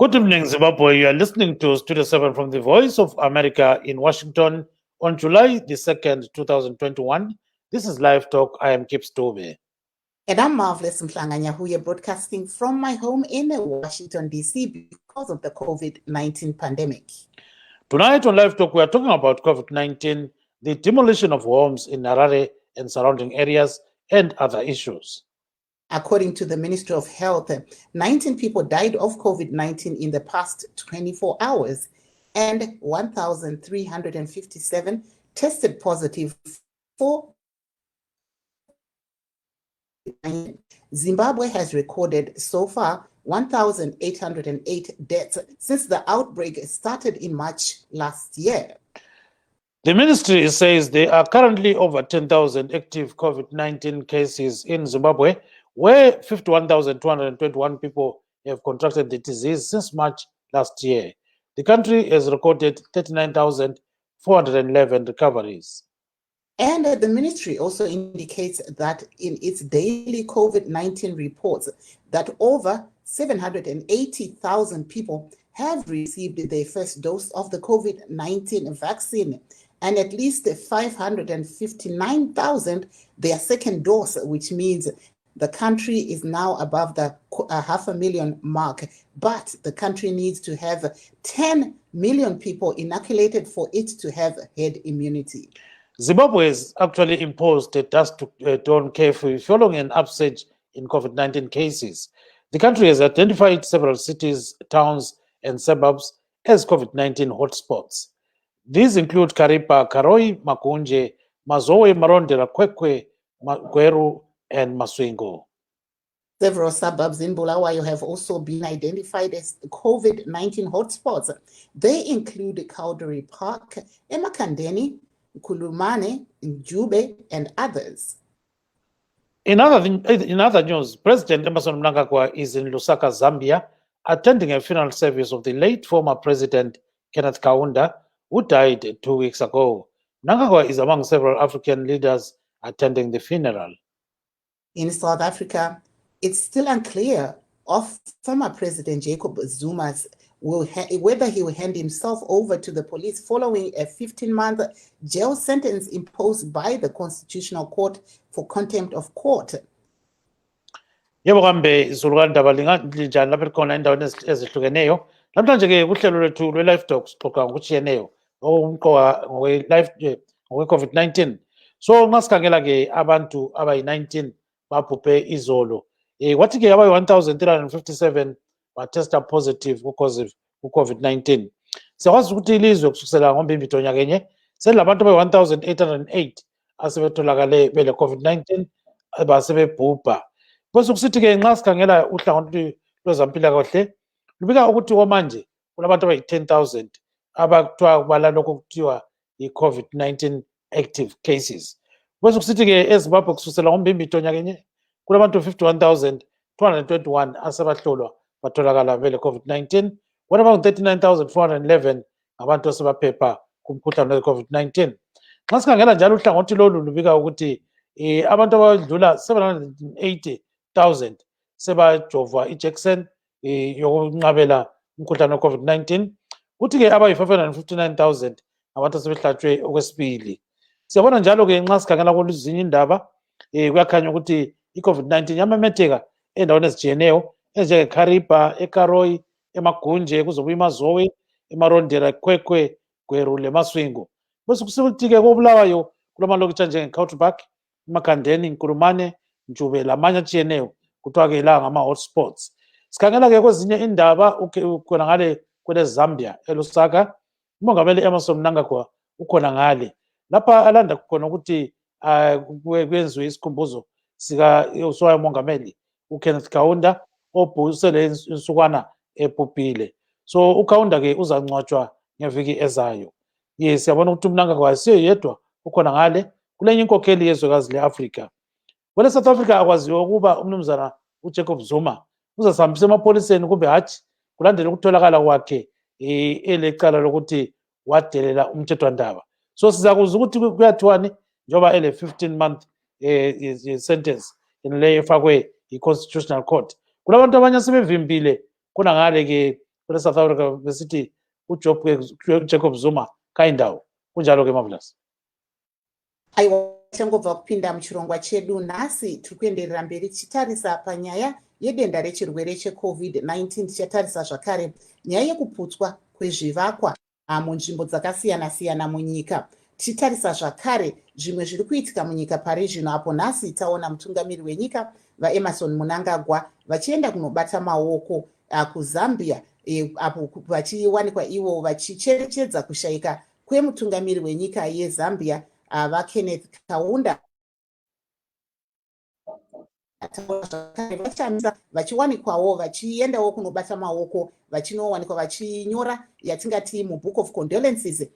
Good evening, Zimbabwe. You are listening to Studio 7 from the Voice of America in Washington on July the 2nd, 2021. This is Live Talk. I am Kip Stobe. And I'm Marvelous Mhlanganya, who are broadcasting from my home in Washington, D.C. because of the COVID-19 pandemic. Tonight on Live Talk, we are talking about COVID-19, the demolition of homes in Harare and surrounding areas, and other issues. According to the Ministry of Health, 19 people died of COVID-19 in the past 24 hours, and 1,357 tested positive for Zimbabwe has recorded so far 1,808 deaths since the outbreak started in March last year. The ministry says there are currently over 10,000 active COVID-19 cases in Zimbabwe, where 51,221 people have contracted the disease since March last year. The country has recorded 39,411 recoveries. And the ministry also indicates that in its daily COVID-19 reports that over 780,000 people have received their first dose of the COVID-19 vaccine, and at least 559,000 their second dose, which means the country is now above the 500,000 mark, but the country needs to have 10 million people inoculated for it to have herd immunity. Zimbabwe has actually imposed a dusk-to-dawn curfew following an upsurge in COVID-19 cases. The country has identified several cities, towns, and suburbs as COVID-19 hotspots. These include Karipa, Karoi, Makunje, Mazowe, Marondera, Kwekwe, Gweru, and Maswingo. Several suburbs in Bulawayo have also been identified as COVID-19 hotspots. They include Cowdery Park, Emakandeni, Kulumane, Njube, and others. In other news, President Emmerson Mnangagwa is in Lusaka, Zambia, attending a funeral service of the late former President Kenneth Kaunda, who died 2 weeks ago. Mnangagwa is among several African leaders attending the funeral. In South Africa, it's still unclear of former President Jacob Zuma's whether he will hand himself over to the police following a 15-month jail sentence imposed by the Constitutional Court for contempt of court. Yebo kambe izulukani ndaba linjani lapha likhona endaweni ezihlukeneyo. Namhlanje ke kuhlelo lwethu lwe-Live Talk sixoxa ngokutshiyeneyo okumqoka ngokwe-COVID-19. So nxa sikhangela ke abantu abayi-19 babhubhe izolo. Kwathi ke abayi-1,357 batesta positive ku-COVID-19. Siyakwazi ukuthi ilizwe kusukisela ngoMbimbithi onyaka selilabantu abayi-1,808 asebetholakale bele-COVID-19 basebebhubha. Bese kusithi-ke nxa sikhangela uhlangothi lwezempilakahle lubika ukuthi okwamanje kulabantu abayi-10,000 abakuthiwa kubala lokho kuthiwa yi-COVID-19 active cases. Bese kusithi-ke eZimbabwe kusukisela ngoMbimbithi onyaka kulabantu 51,221 asebahlolwa batholakala bele-COVID-19, bona bangu-39,411 ngabantu asebaphepha kumkhuhlane we-COVID-19. Nxa sikhangela njalo uhlangothi lolu lubika ukuthi abantu abadlula 780,000 sebajovwa ijekiseni yokunqabela umkhuhlane we-COVID-19, kuthi-ke abayi-559,000 ngabantu asebehlatshwe okwesibili. Siyabona njalo-ke nxa sikhangela kwezinye indaba kuyakhanya ukuthi i-COVID-19 yamemetheka endaweni ezitshiyeneyo ezinjenge-Kariba, eKaroi, eMagunje, kuzobuya iMazowe, eMarondera, Kwekwe, Gweru leMaswingo. Bese kusithi-ke koBulawayo kulamalokitshi anjenge-Cowdery, Emakandeni, Nkulumane, Njube lamanye atshiyeneyo kuthiwa-ke la ngama-hotspots. Sikhangela-ke kwezinye indaba ukhona ngale kwele-Zambia, eLusaka, umongameli Emmerson Mnangagwa ukhona ngale. Lapha alanda khona ukuthi kwenziwe isikhumbuzo sika-umongameli uKenneth Kaunda obhusele insukwana ebhubhile. So uKaunda-ke uzangcwatshwa ngeviki ezayo. Siyabona ukuthi uMnangagwa asiyo yedwa ukhona ngale kulenye inkokheli yezwekazi le-Afrika. Kwele South Africa akwaziwa ukuba umnumzana uJacob Zuma uzasihambisa emapoliseni kumbe hatshi kulandela ukutholakala kwakhe elecala lokuthi wadelela umthethwandaba. So sizakuza ukuthi kuyathiwani njengoba ele-15-month sentence leyo efakwe yi-Constitutional Court. Kulabantu abanye asebevimbile khona ngale-ke South Africa vesithi Jacob Zuma kaindawo kunjalo ke Marvelous. Aiwa, changobva kupinda muchirongwa chedu nhasi tiri kuenderera mberi tichitarisa panyaya yedenda rechirwere cheCovid-19. Tichatarisa zvakare nyaya yekuputswa kwezvivakwa munzvimbo dzakasiyana-siyana munyika. Tichitarisa zvakare zvimwe zviri kuitika munyika pari zvino, apo nhasi taona mutungamiri wenyika vaEmmerson Mnangagwa vachienda kunobata maoko kuZambia, apo vachiwanikwa ivo vachicherechedza kushayika kwemutungamiri wenyika yeZambia vaKenneth Kaunda vachiwanikwawo vachiendawo kunobata maoko, vachinowanikwa vachinyora yatingati mubook of condolences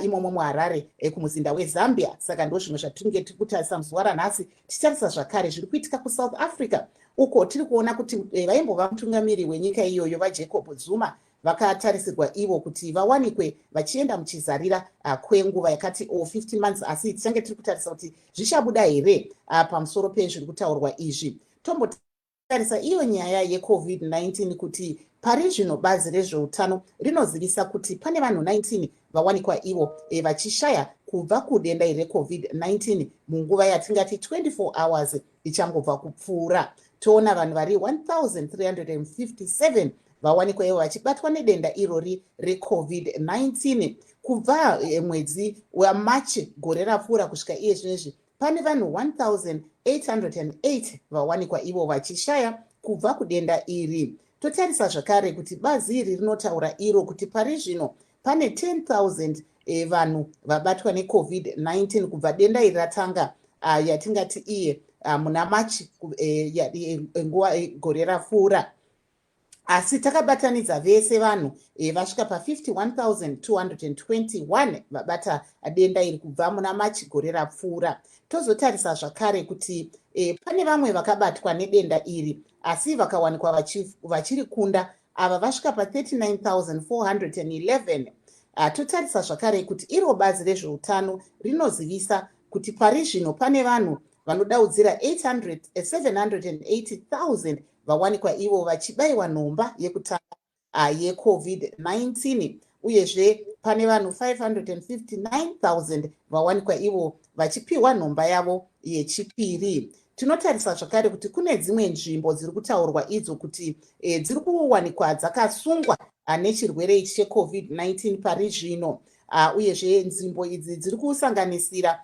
imomo muHarare kumuzinda weZambia. Saka ndo zvimwe zvatinenge tiri kutarisa muzuva ranhasi. Tichitarisa zvakare zviri kuitika kuSouth Africa, uko tiri kuona kuti vaimbova mutungamiri wenyika iyoyo vaJacob Zuma vakatarisirwa ivo kuti vawanikwe vachienda muchizarira kwenguva yakati 15 months, asi tichange tiri kutarisa kuti zvichabuda here pamusoro pezviri kutaurwa izvi. Tombotarisa iyo nyaya yeCovid-19 kuti pari zvino bazi rezveutano rinozivisa kuti pane vanhu 19 vawanikwa ivo vachishaya kubva kudenda reCovid-19 munguva yatingati 24 hours ichangobva kupfuura. Toona vanhu vari 1357 vawanikwa ivo vachibatwa nedenda irori reCovid-19 kubva mwedzi waMachi gore rapfuura kusvika iye zvinezvi. Pane vanhu 1808 vawanikwa ivo vachishaya kubva kudenda iri. Totarisa zvakare kuti bazi iri rinotaura iro kuti pari zvino pane 10,000 vanhu vabatwa neCovid-19 kubva denda iri ratanga yatingati iye muna Machi nguva gore rapfuura. Asi takabatanidza vese vanhu vasvika pa51,221 vabata denda iri kubva muna Machi gore rapfuura. Tozotarisa zvakare kuti pane vamwe vakabatwa nedenda iri asi vakawanikwa vachiri kunda, ava vasvika pa39,411. Totarisa zvakare kuti iro bazi rezveutano rinozivisa kuti pari zvino pane vanhu vanodaudzira 780,000 vawanikwa ivo vachibayiwa nhomba yekutanga yeCovid-19, uyezve pane vanhu 559,000 vawanikwa ivo vachipiwa nhomba yavo yechipiri. Tinotarisa zvakare kuti kune dzimwe nzvimbo dziri kutaurwa idzo kuti dziri kuwanikwa dzakasungwa nechirwere ichi cheCovid-19 pari zvino, uyezve nzvimbo idzi dziri kusanganisira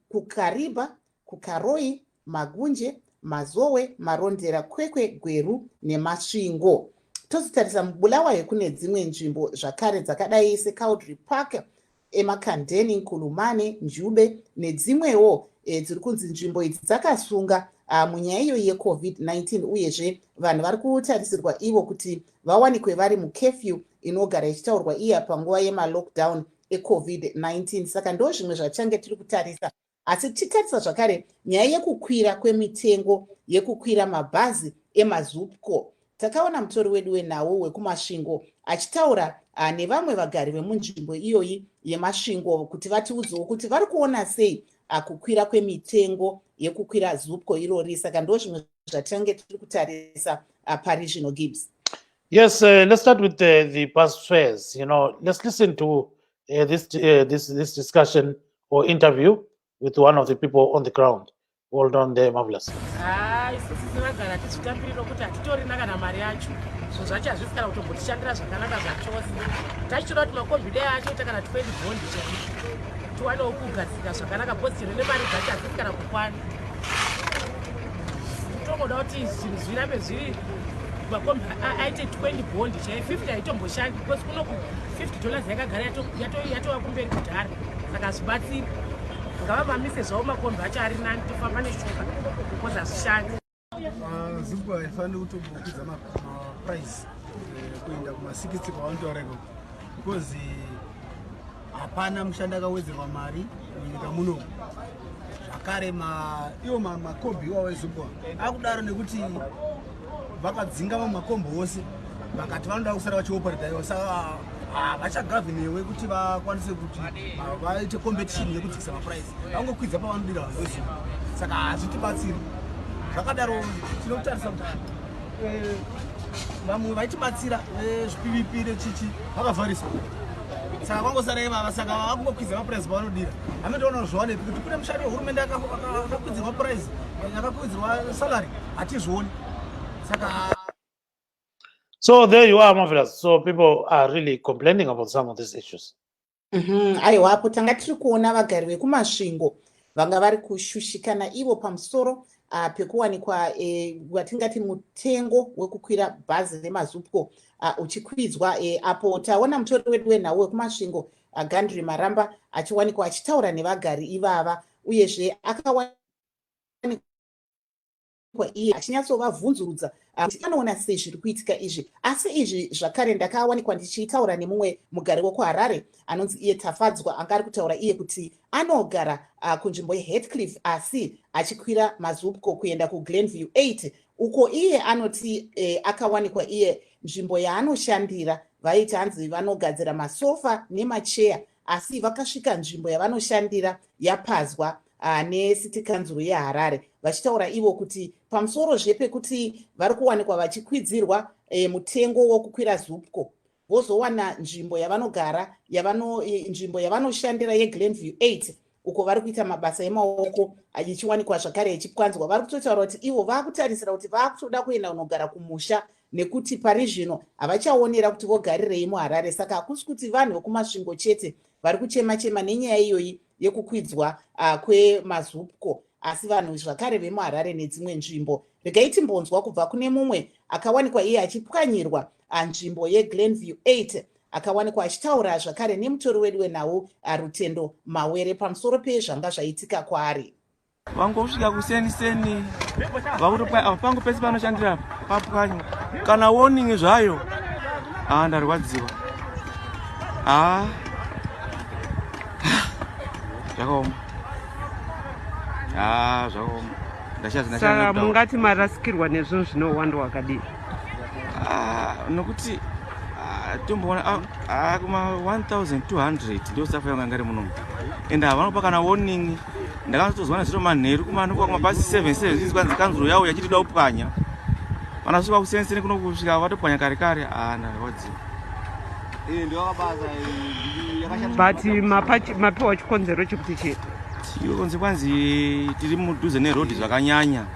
kuKariba, kuKaroi, Magunje, Mazowe, Marondera, Kwekwe, Gweru neMasvingo. Tozotarisa muBulawayo kune dzimwe nzvimbo zvakare dzakadai seCaudry Park, eMakandeni, Nkulumane, Njube nedzimwewo dziri kunzi nzvimbo idzi dzakasunga munyaya iyo yeCovid-19, uyezve vanhu vari kutarisirwa ivo kuti vawanikwe vari mukefyu inogara ichitaurwa iya panguva yemalockdown eCovid-19. Saka ndo zvimwe zvachange tiri kutarisa. Asi tichitarisa zvakare nyaya yekukwira kwemitengo yekukwira mabhazi emaZupco. Takaona mutori wedu wenhau wekuMasvingo achitaura nevamwe vagari vemunzvimbo iyoyi yeMasvingo kuti vatiudzewo kuti vari kuona sei kukwira kwemitengo yekukwira Zupco irori. Saka ndo zvimwe zvatinenge tiri kutarisa pari zvino, Gibbs. Yes, let's start with the bus fares. Let's listen to this discussion or interview with one of the people on the ground. Hold on there, Marvelous. makombi aite 20 bondi chai 50 aitomboshandi because kuno $50 yakagara yatova kumberi kudhara, saka hazvibatsiri. Ngava mamise zvawo makombi acho ari nani tofamba neshuka because hazvishandi. Zupco haifaniri kutombokwidza maprice kuenda kuma60 kwavanotaurepo because hapana mushandi akawedzerwa mari munyika muno. Zvakare iwo makombi iwawo eZupco akudaro nekuti vakadzinga makombi ose vakati vanoda kusara vachioperata iwo, saka vachagavhinewe kuti vakwanise kuti vaite competition yekudzikisa maprice, vangokwidza pavanodira vanhu veZupco, saka hazvitibatsiri. Zvakadaro tinotarisa kuti vamwe vaitibatsira zvipiripi nechichi vakavhariswa saka vangosara ivava saka vakungokwidza mapuraizi pavanodira hametoona zvaonepi kuti kune mushandi wehurumende akakwidzirwa puraizi akakwidzirwa salary hatizvioni saka. So there you are, Marvelous. So people are really complaining about some of these issues. Aiwapo tanga tiri kuona vagari vekumasvingo vanga vari kushushikana ivo pamusoro pekuwanikwa watingati mutengo wekukwira bhazi remazupco uchikwidzwa apo taona mutori wedu wenhau wekumasvingo Gandri Maramba achiwanikwa achitaura nevagari ivava uyezve akawanikwa iye achinyatsovabvunzurudza kuti anoona sei zviri kuitika izvi. Asi izvi zvakare ndakawanikwa ndichitaura nemumwe mugari wekuharare anonzi iye Tafadzwa anga ari kutaura iye kuti anogara kunzvimbo yeHeathcliff asi achikwira mazupco kuenda kuGlenview 8 uko iye anoti akawanikwa iye nzvimbo yaanoshandira vaiti hanzi vanogadzira masofa nemacheya asi vakasvika nzvimbo yavanoshandira yapazwa necity council yeHarare vachitaura ivo kuti pamusoro zvepekuti vari kuwanikwa vachikwidzirwa mutengo wokukwira zupco vozowana nzvimbo yavanogara nzvimbo yavanoshandira yeGlenview 8 uko vari kuita mabasa emaoko ichiwanikwa zvakare ichipwanzwa. Vari kutotaura kuti ivo vaakutarisira kuti vaakutoda kuenda kunogara kumusha nekuti pari zvino havachaonera kuti vogarirei muHarare. Saka hakusi kuti vanhu vekumasvingo chete vari kuchema-chema nenyaya iyoyi yekukwidzwa kwemazupco asi vanhu zvakare vemuHarare nedzimwe nzvimbo. Regai timbonzwa kubva kune mumwe akawanikwa iye achipwanyirwa nzvimbo yeGlenview 8 akawanikwa achitaura zvakare nemutori wedu wenhau Rutendo Mawere pamusoro pezvanga zvaitika kwaari. Vangosvika kuseni vakuti pangu pese panoshandira papwanywa kana warning zvayo ndarwadziwa zvakaoma zvakaoma. Saka mungati marasikirwa nezvinhu zvinowanda wakadii? Nokuti tomboona kuma 1200 ndio safa yanga ngari munomu ende havanopa kana warning. Ndakatozwana zviro manheru kumanikwa kumabhasi 77 zvinzi kanzuro yawo yachitida upwanya vanasvika kusenseni kuno kusvika vatopwanya kare kare ndarwadziwa. But mapiwa chikonzero chekuti chii? Chikonze kwanzi tiri mudhuze neroad zvakanyanya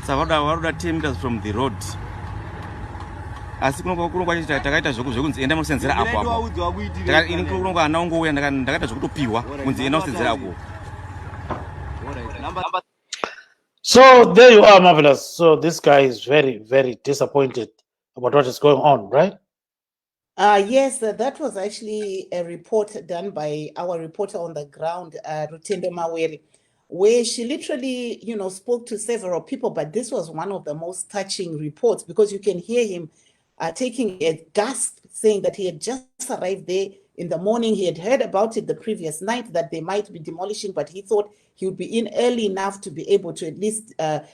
saka varoda 10 meters from the road asi kuno kwachita takaita zvekunzi enda munosenzera apo ini kuno ana ungouya ndakaita zvekutopiwa kunzi enda munosenzera apo. So there you are, Marvelous. So this guy is very, very disappointed about what is going on, right? Yes, that was actually a report done by our reporter on the ground, Rutendo Mawere, where she literally, spoke to several people, but this was one of the most touching reports because you can hear him taking a gasp, saying that he had just arrived there in the morning. He had heard about it the previous night that they might be demolishing, but he thought he would be in early enough to be able to at least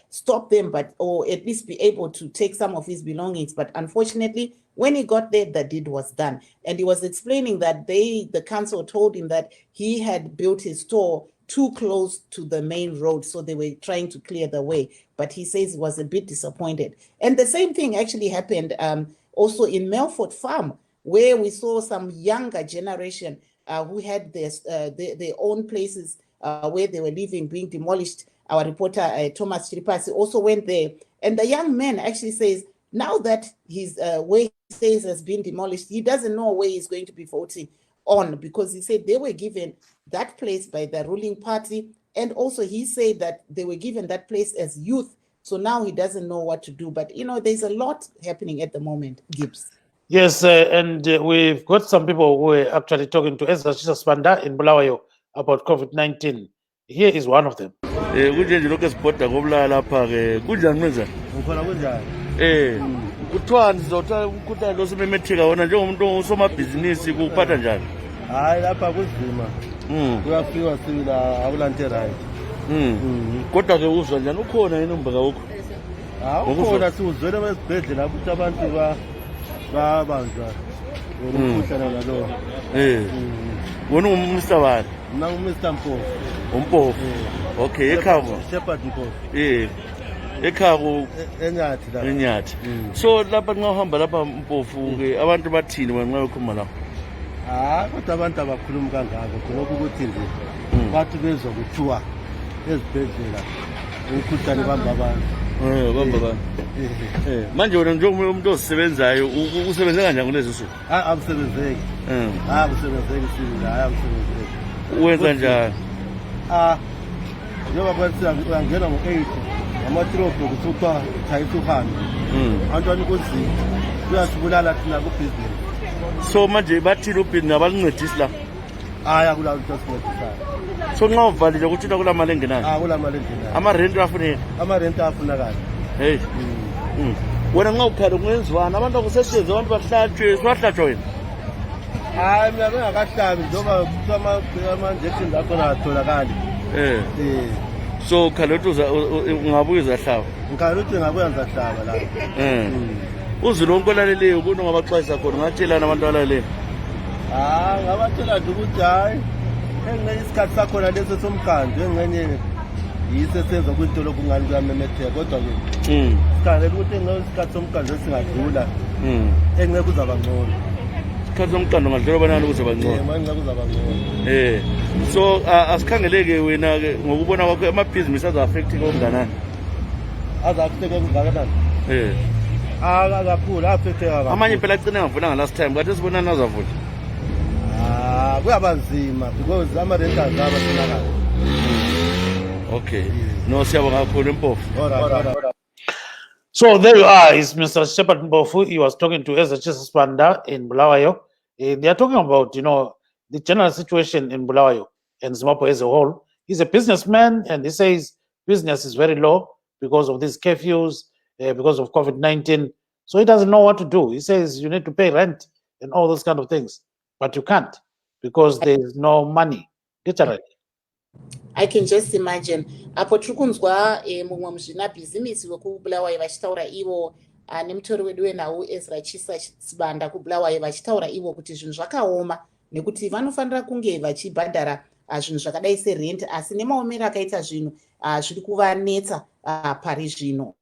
stop them, or at least be able to take some of his belongings. But unfortunately, when he got there, the deed was done. And he was explaining that the council told him that he had built his store too close to the main road, so they were trying to clear the way. But he says he was a bit disappointed. And the same thing actually happened also in Melfort Farm, where we saw some younger generation who had their own places where they were living being demolished. Our reporter, Thomas Chiripasi, also went there. And the young man actually says, now that his where he stays has been demolished, he doesn't know where he's going to be voting on, because he said they were given that place by the ruling party. And also he said that they were given that place as youth. So now he doesn't know what to do. But, there's a lot happening at the moment, Gibbs. Yes, and we've got some people who are actually talking to Ezra Spanda in Bulawayo about COVID-19. Here is one of them. Kuthiwa ndizotha losimemetheka wona njengomuntu osomabhizinisi kuphatha njani? Hayi lapha kunzima. Kuyafika sila akulante right. Kodwa ke uzwa njani ukhona yini umbaka wokho? Ukhona siwuzwele besibhedlela ukuthi abantu babanjwa. Umkhuhlane nalo. Wona ungumr bani? Mina ngumr Mpofu. Umpofu. Okay, ekhava. Shepherd Mpofu. ekhaya enyathi la enyathi. So lapha nxa uhamba lapha Mpofu ke abantu bathini nxa bekhuluma lapha? Kodwa abantu abakhuluma kangako khonokho ukuthi nje bathi bezwa kuthiwa ezibhedlela umkhuhlane bamba abantu. Bamba abantu. Manje wena njengoba umuntu osebenzayo usebenza kanjani kulezi nsuku? Akusebenzeki. Akusebenzeki sini la akusebenzeki. Wenza njani? Njengoba kwathi angena ngo-8 amatrobho kuthiwa chayisa uhambe. Antwana ukuthi kuyasibulala thina kubhizinisi. So manje bathini ubhizinisi abalincedisi la? Akula lutho asincedisayo. So nxa uvalile ukuthi kula mali engenayo? Kula mali engenayo. Amarenti afuneka? Amarenti afunakala. Hey. Wena nxa ukhala kungenziwana abantu akusebenze abantu bahlatshwe swahlatshwa wena? Mina bengakahlabi njengoba ama-injections akhona atholakali. So ukhala ukuthi ungabuye uzahlaba? Ngikhala ukuthi ngabuya ngizahlaba la. Uzulu wonke olaleleyo kunto ngabaxwayisa khona ungatshelana abantu alaleleyo? Ngabatshela nje ukuthi hayi engenye isikhathi sakhona leso somkhandlo engenye yiso esenza ukuthi lokhu ngani kuyamemetheka kodwa-ke sikhalela ukuthi isikhathi somkhandlo esingadlula engeke uzaba ngcono. Isikhathi somkhandlo ngadlula banani ukuze bangcono? Engeke uzaba ngcono. So asikhangeleke wena-ke ngokubona kwakho amabhizinisi aza-affecting okunganani? Aza-affecting okungakanani? Kakhulu affecteka kakhulu. Amanye phela agcine angavulanga last time kade sibonani azavula. Kuyaba nzima because ama-rent azaba sonakala. Okay. No, siyabonga kakhulu Mpofu. Alright. So there you are, is Mr. Shepard Mpofu. He was talking to SHS Spanda in Bulawayo. They are talking about, the general situation in Bulawayo and Zimbabwe as a whole. He's a businessman and he says business is very low because of these curfews, because of COVID-19. So he doesn't know what to do. He says you need to pay rent and all those kind of things, but you can't because there is no money, literally. I can just imagine. Apo trukunzwa mumwe muzvina bhizimisi wekubulawayo vachitaura ivo nemutori wedu wenhau Ezra Chisa Sibanda kubulawayo vachitaura ivo kuti zvinhu zvakaoma nekuti vanofanira kunge vachibhadhara zvinhu zvakadai serent asi nemaomero akaita zvinhu zviri kuvanetsa pari zvino.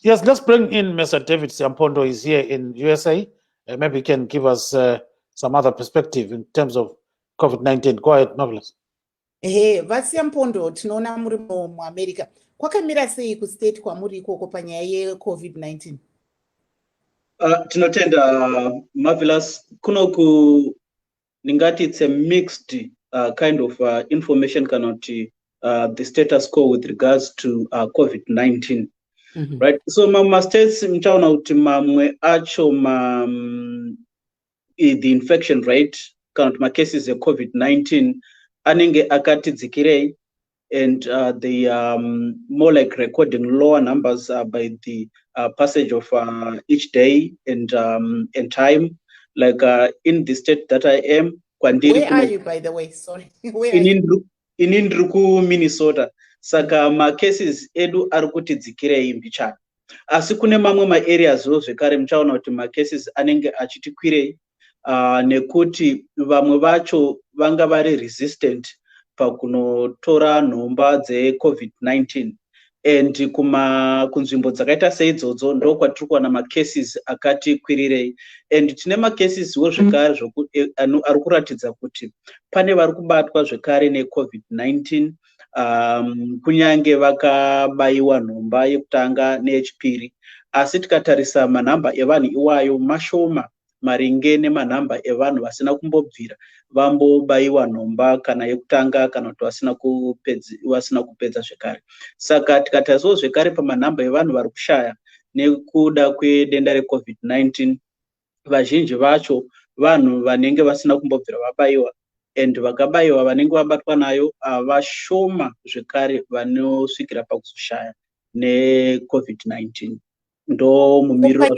Yes, let's bring in Mr. David Siampondo. He's here in USA. Maybe he can give us some other perspective in terms of COVID-19. Go ahead, Marvelous. Vasiampondo, tinoona muri muAmerica. Kwakamira sei kustate kwamuri ikoko panyaya yeCovid-19? Tinotenda Marvelous. Kunoku ningati it's a mixed kind of information kanoti the status quo with regards to COVID-19. Right? So mama states mchaona kuti mamwe acho the infection rate kanoti ma cases of COVID-19 anenge akati dzikirei and they more like recording lower numbers by the passage of each day and time, like in the state that I am. Where are you, by the way? Sorry. In Indruku, Minnesota. Saka ma cases edu arikuti dzikirei mbichana. Asi kune mamwe ma areas zvekare muchaona kuti ma cases anenge achiti kwirei nekuti vamwe vacho vanga vari resistant pakunotora nhomba dzeCovid-19 and kunzvimbo dzakaita seidzodzo ndokwatiri kuwana macases akati kwirirei and tine macases zvekare ari kuratidza kuti pane vari kubatwa zvekare neCovid-19 kunyange vakabayiwa nhomba yekutanga neyechipiri asi tikatarisa manhamba evanhu iwayo mashoma maringe nemanhamba evanhu vasina kumbobvira vambobayiwa nhomba kana yekutanga kana kuti vasina kupedza zvekare. Saka tikatarisawo zvekare pamanhamba evanhu vari kushaya nekuda kwedenda reCovid-19 vazhinji vacho vanhu vanenge vasina kumbobvira vabayiwa and vakabayiwa vanenge vabatwa nayo vashoma zvekare vanosvikira pakuzoshaya neCovid-19 ndo mumiriro.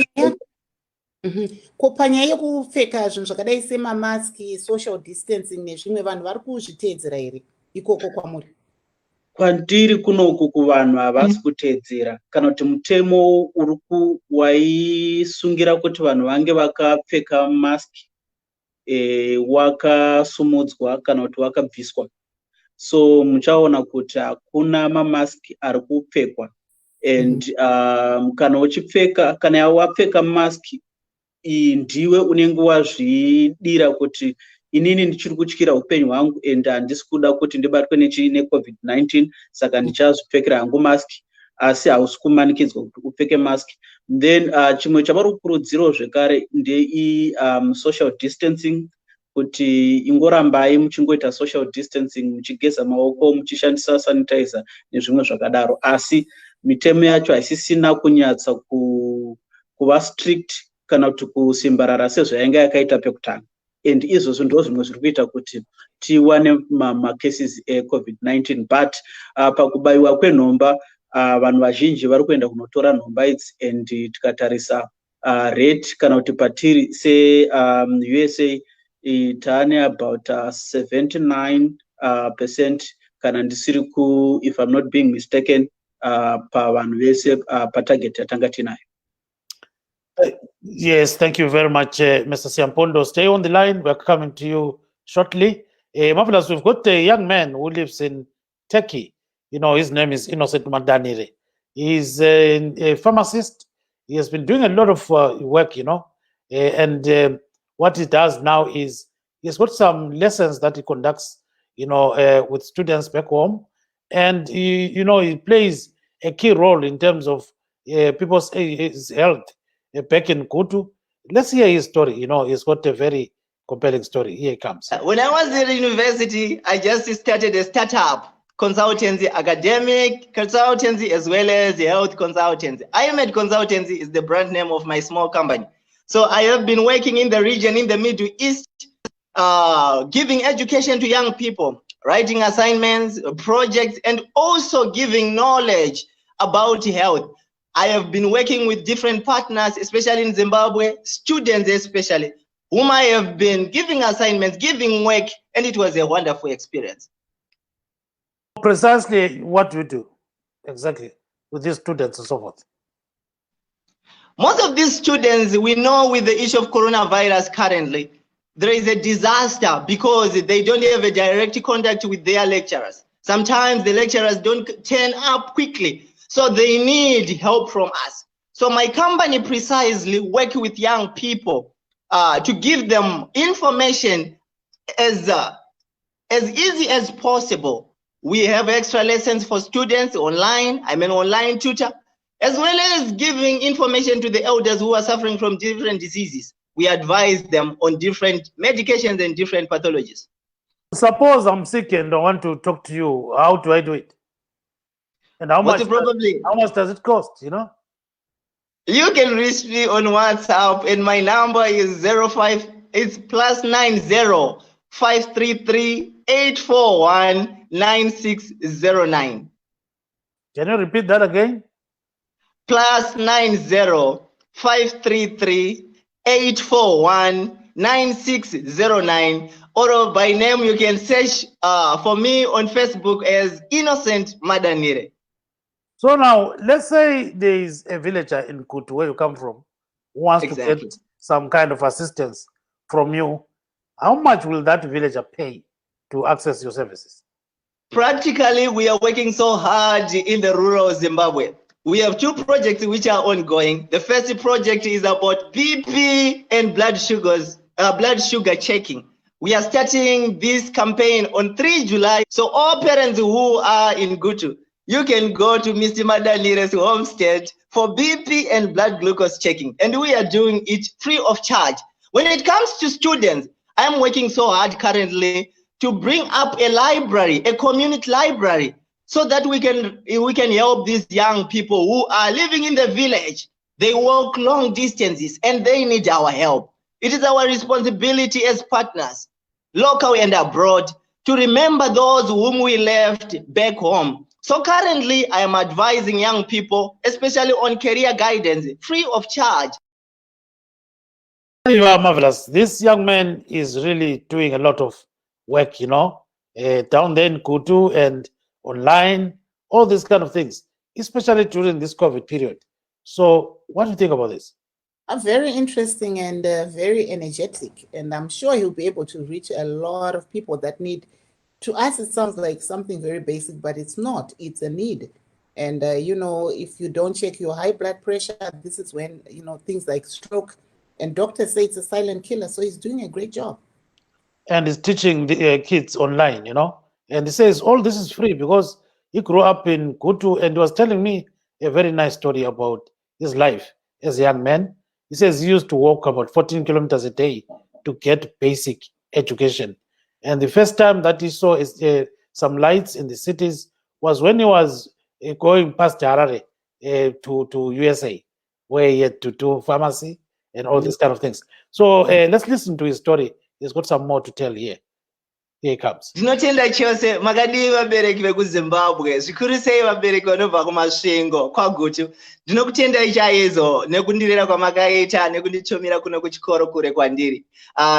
Ko panyaya yekupfeka zvinhu zvakadai semamaski, social distancing nezvimwe vanhu vari kuzviteedzera here ikoko kwamuri? Kwandiri kunoku kuvanhu havasi kuteedzera kana kuti mutemo waisungira kuti vanhu vange vakapfeka maski wakasumudzwa kana kuti wakabviswa. So muchaona kuti hakuna mamaski ari kupfekwa and kana uchipfeka kana wapfeka mask ndiwe unenge wazvidira kuti inini ndichiri kutyira upenyu hwangu and handisi kuda kuti ndibatwe neCovid-19 saka ndichazvipfekera hangu mask, asi hausi kumanikidzwa kuti upfeke mask. Then chimwe chavari kukurudzirawo zvekare ndei social distancing, kuti ingorambai muchingoita social distancing, muchigeza maoko, muchishandisa sanitizer nezvimwe zvakadaro, asi mitemo yacho haisisina kunyatsa kuva strict kana kuti kusimbarara sezvainga yakaita pekutanga, and izvozvo ndo zvimwe zviri kuita kuti tiwane macases eCovid-19. But pakubayiwa kwenhomba vanhu vazhinji vari kuenda kunotora nhomba idzi, and tikatarisa rate kana kuti patiri USA taane about 79% kana ndisiri if I'm not being mistaken pavanhu vese patarget yatanga tinayo. Yes, thank you very much, Mr. Siampondo. Stay on the line. We're coming to you shortly. Marvelous, we've got a young man who lives in Turkey. You know, his name is Innocent Madanire. He's a pharmacist. He has been doing a lot of work, you know, and what he does now is he's got some lessons that he conducts, you know, with students back home. And, you know, he plays a key role in terms of people's health back in Kutu. Let's hear his story. You know, he's got a very compelling story. Here he comes. When I was at university, I just started a startup consultancy, academic consultancy, as well as health consultancy. IMED Consultancy is the brand name of my small company. So I have been working in the region, in the Middle East, giving education to young people, writing assignments, projects, and also giving knowledge about health. I have been working with different partners, especially in Zimbabwe, students especially, whom I have been giving assignments, giving work, and it was a wonderful experience. Precisely what do you do exactly with these students and so forth? Most of these students, we know with the issue of coronavirus currently, there is a disaster because they don't have a direct contact with their lecturers. Sometimes the lecturers don't turn up quickly, so they need help from us. So my company precisely works with young people to give them information as easy as possible. We have extra lessons for students online. I'm an online tutor, as well as giving information to the elders who are suffering from different diseases. We advise them on different medications and different pathologies. Suppose I'm sick and I want to talk to you. How do I do it? And how much does it cost, you know? You can reach me on WhatsApp, and my number is +90 533 841 9609. Can you repeat that again? +90 533 841 9609. Or by name, you can search for me on Facebook as Innocent Madanire. So now, let's say there is a villager in Kutu, where you come from, who wants to get some kind of assistance from you. How much will that villager pay to access your services? Practically, we are working so hard in the rural Zimbabwe. We have two projects which are ongoing. The first project is about BP and blood sugar checking. We are starting this campaign on 3 July. So all parents who are in Gutu, you can go to Mr. Madanire's homestead for BP and blood glucose checking. And we are doing it free of charge. When it comes to students, I'm working so hard currently to bring up a library, a community library, so that we can help these young people who are living in the village. They walk long distances and they need our help. It is our responsibility as partners, local and abroad, to remember those whom we left back home. So currently, I am advising young people, especially on career guidance, free of charge. You are marvelous. This young man is really doing a lot of work, you know, down there in Kutu and online, all these kind of things, especially during this COVID period. So what do you think about this? Very interesting and very energetic. And I'm sure he'll be able to reach a lot of people that need. To us, it sounds like something very basic, but it's not. It's a need. And, if you don't check your high blood pressure, this is when, things like stroke, and doctors say it's a silent killer. So he's doing a great job. And he's teaching the kids online, and he says all this is free because he grew up in Kutu, and he was telling me a very nice story about his life as a young man. He says he used to walk about 14 kilometers a day to get basic education. And the first time that he saw some lights in the cities was when he was going past Harare to USA, where he had to do pharmacy and all these kind of things. So let's listen to his story. He's got some more to tell here. Here he comes. Ndinotenda chose makadii vabereki vekuzimbabwe zvikuru sei vabereki vanobva kumasvingo kwagutu. Ndinokutendai chaizvo nekundirera kwamakaita nekunditumira kuno kuchikoro kure kwandiri.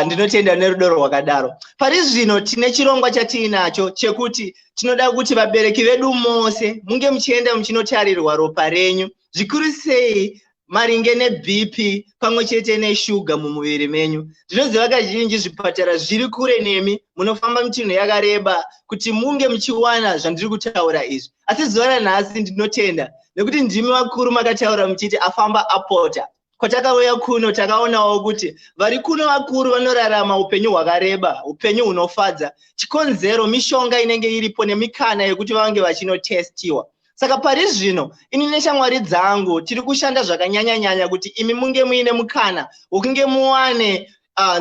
Ndinotenda nerudo rwakadaro. Pari zvino tine chirongwa chatinacho chekuti tinoda kuti vabereki vedu mose munge muchienda muchinotarirwa ropa renyu. Zvikuru sei maringe neBP pamwe chete neshuga mumuviri menyu. Zvinoziva kazhinji zvipatara zviri kure nemi munofamba mitinho yakareba kuti munge muchiwana zvandiri kutaura izvi. Asi zuva ranhasi ndinotenda nekuti ndimi vakuru makataura muchiti afamba apota. Kwatakauya kuno takaonawo kuti vari kuno vakuru vanorarama upenyu hwakareba, upenyu hunofadza. Chikonzero mishonga inenge iripo nemikana yekuti vange vachinotestiwa. Saka pari zvino ini neshamwari dzangu tiri kushanda zvakanyanya kuti imi munge muine mukana wokunge muwane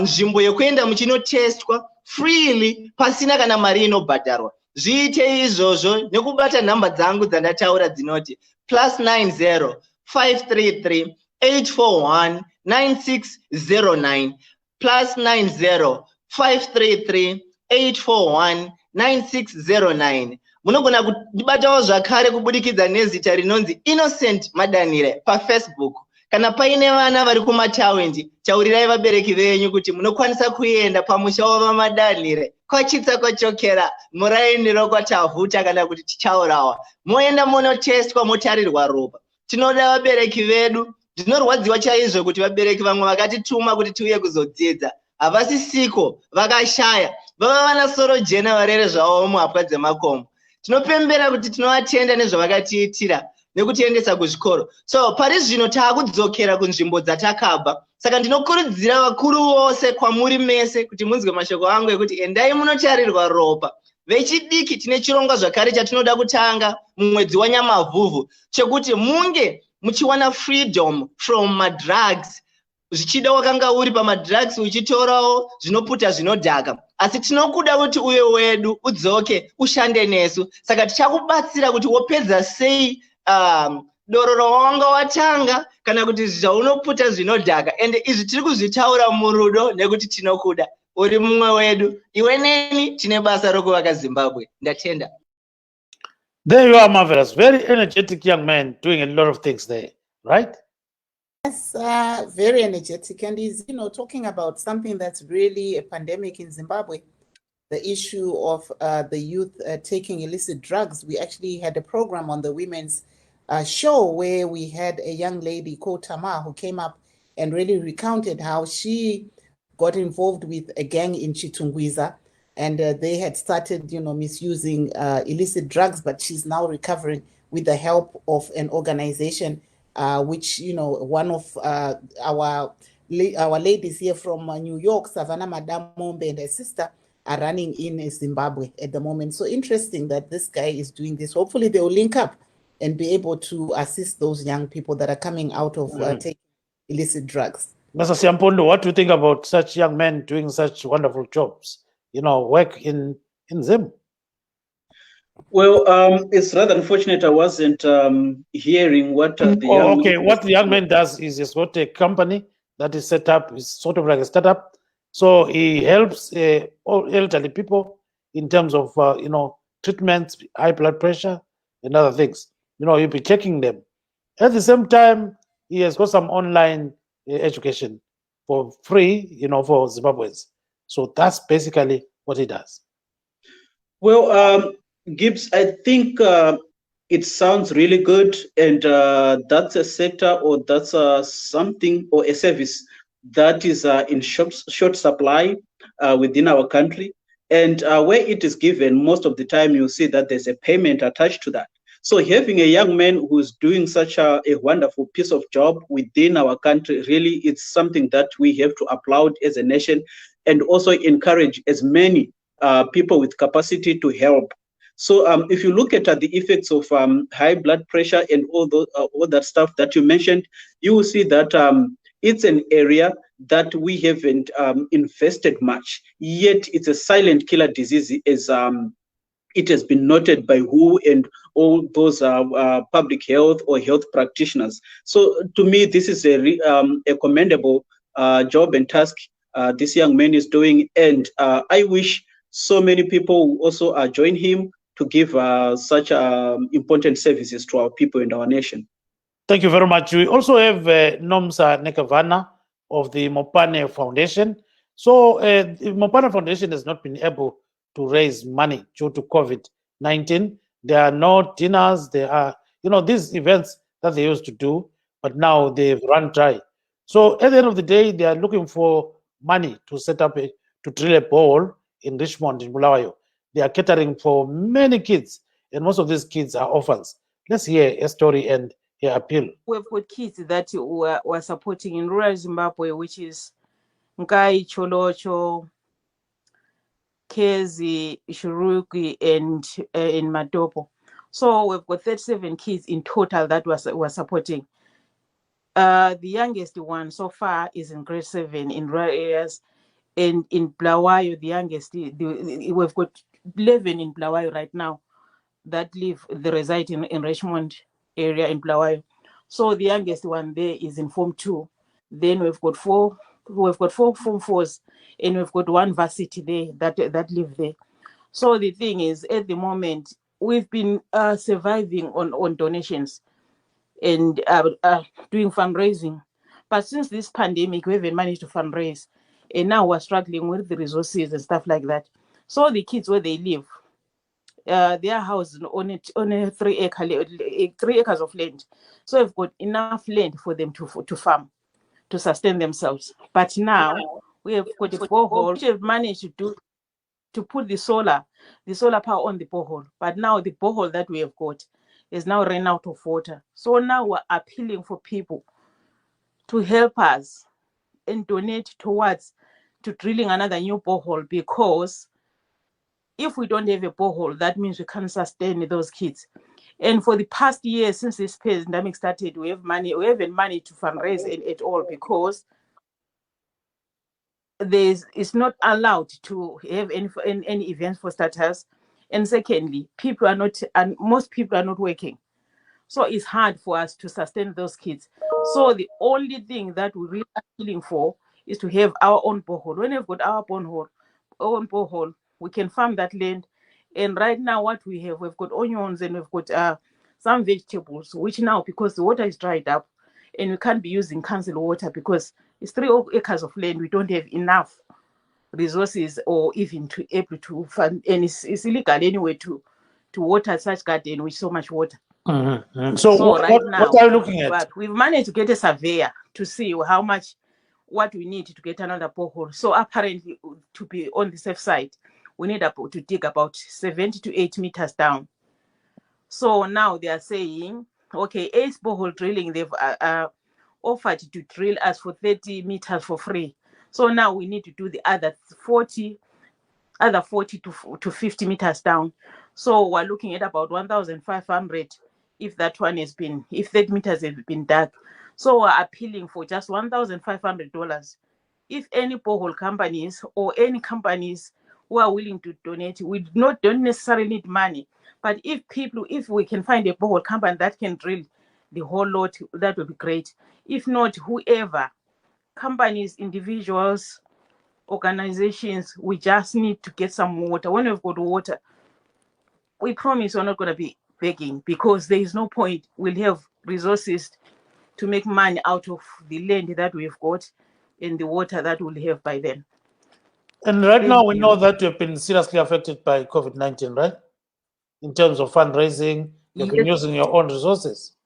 nzvimbo yekuenda muchinotestwa freely pasina kana mari inobhadharwa. Zviite izvozvo nekubata nhamba dzangu dzandataura dzinoti +90 533 841 9609 +90 533 841 9609. Munogona kudibatawo zvakare kubudikidza nezita rinonzi Innocent Madanire paFacebook. Kana paine vana vari kumataundi, taurirai vabereki venyu kuti munokwanisa kuenda pamusha wavaMadanire kwachitsa kwachokera murainiro kwatavuta kana kuti tichaurawa. Moenda munotestwa motarirwa ropa. Tinoda vabereki vedu. Ndinorwadziwa chaizvo kuti vabereki vamwe vakatituma kuti tiuye kuzodzidza havasisiko, vakashaya, vava vana soro jena varere zvavo muhapwa dzemakomo. Tinopembera kuti tinovatenda nezvavakatiitira nekutiendesa kuzvikoro. So pari zvino taakudzokera kunzvimbo dzatakabva. Saka ndinokurudzira vakuru vose kwamuri mese kuti munzwe mashoko angu ekuti endai munotarirwa ropa. Vechidiki tine chirongwa zvakare chatinoda kutanga mumwedzi waNyamavhuvhu chekuti munge muchiwana freedom from madrugs. Zvichida wakanga uri pamadrugs uchitorawo zvinoputa zvinodhaka. Asi tinokuda kuti uye wedu udzoke ushande nesu. Saka tichakubatsira kuti wopedza sei dororo wanga watanga kana kuti zvaunoputa zvinodhaka. Ende izvi tiri kuzvitaura murudo nekuti tinokuda. Uri mumwe wedu. Iwe neni tine basa rokuvaka Zimbabwe. Ndatenda. There you are, Marvelous. Very energetic young man doing a lot of things there, right? Yes, very energetic. And he's, talking about something that's really a pandemic in Zimbabwe, the issue of the youth taking illicit drugs. We actually had a program on the women's show where we had a young lady called Tamar who came up and really recounted how she got involved with a gang in Chitungwiza. And they had started, misusing illicit drugs, but she's now recovering with the help of an organization, which, one of our ladies here from New York, Savannah Madam Mombe and her sister, are running in Zimbabwe at the moment. So interesting that this guy is doing this. Hopefully they will link up and be able to assist those young people that are coming out of taking illicit drugs. Mr. Siampondo, what do you think about such young men doing such wonderful jobs? Work in Zim? Well, it's rather unfortunate I wasn't hearing what the young man... What the young man does is he's got a company that is set up, is sort of like a startup. So he helps all elderly people in terms of, treatments, high blood pressure, and other things. He'll be checking them. At the same time, he has got some online education for free, for Zimbabweans. So that's basically what he does. Well, Gibbs, I think it sounds really good, and that's a sector or that's something or a service that is in short supply within our country. And where it is given, most of the time you'll see that there's a payment attached to that. So having a young man who's doing such a wonderful piece of job within our country, really, it's something that we have to applaud as a nation, and also encourage as many people with capacity to help. So if you look at the effects of high blood pressure and all that stuff that you mentioned, you will see that it's an area that we haven't invested much, yet it's a silent killer disease, as it has been noted by WHO and all those public health or health practitioners. So to me, this is a commendable job and task this young man is doing, and I wish so many people will also join him to give such important services to our people and our nation. Thank you very much. We also have Nomsa Nekavana of the Mopane Foundation. So the Mopane Foundation has not been able to raise money due to COVID-19. There are no dinners. There are, these events that they used to do, but now they've run dry. So at the end of the day, they are looking for money to set up to drill a borehole in Richmond, in Bulawayo. They are catering for many kids, and most of these kids are orphans. Let's hear a story and hear appeal. We've got kids that we're supporting in rural Zimbabwe, which is Nkai, Cholocho, Kezi, Shuruki, and in Matopo. So we've got 37 kids in total that we're supporting. The youngest one so far is in grade 7 in rural areas, and in Bulawayo, the youngest, we've got 11 in Bulawayo right now that reside in Richmond area in Bulawayo. So the youngest one there is in Form 2. Then we've got four Form 4s, and we've got one varsity there that live there. So the thing is, at the moment, we've been surviving on donations and doing fundraising. But since this pandemic, we haven't managed to fundraise, and now we're struggling with the resources and stuff like that. So the kids where they live, they are housed on a 3 acres of land. So we've got enough land for them to farm, to sustain themselves. But now we have got a borehole, which we've managed to put the solar power on the borehole. But now the borehole that we have got is now run out of water. So now we're appealing for people to help us and donate towards to drilling another new borehole, because if we don't have a borehole, that means we can't sustain those kids. And for the past year, since this pandemic started, we haven't managed to fundraise at all, because it's not allowed to have any events for starters. And secondly, most people are not working. So it's hard for us to sustain those kids. So the only thing that we really are appealing for is to have our own borehole. When we've got our own borehole, we can farm that land. And right now what we've got onions, and we've got some vegetables, which now, because the water is dried up and we can't be using council water because it's 3 acres of land, we don't have enough resources or even to able to fund, and it's illegal anyway to water such garden with so much water. Mm-hmm. So right now, what are you looking at? But we've managed to get a surveyor to see what we need to get another borehole. So apparently, to be on the safe side, we need to dig about 70 to 80 meters down. So now they are saying, okay, Ace Borehole Drilling, they've offered to drill us for 30 meters for free. So now we need to do the other 40 to 50 meters down. So we're looking at about 1,500 if that meters have been dug. So we're appealing for just $1,500. If any borehole companies or any companies who are willing to donate, we don't necessarily need money. But if we can find a borehole company that can drill the whole lot, that would be great. If not, whoever, companies, individuals, organizations, we just need to get some water. When we've got water, we promise we're not going to be begging, because there is no point. We'll have resources to make money out of the land that we've got and the water that we'll have by then. And right now, we know that you've been seriously affected by COVID-19, right? In terms of fundraising, you've been using your own resources.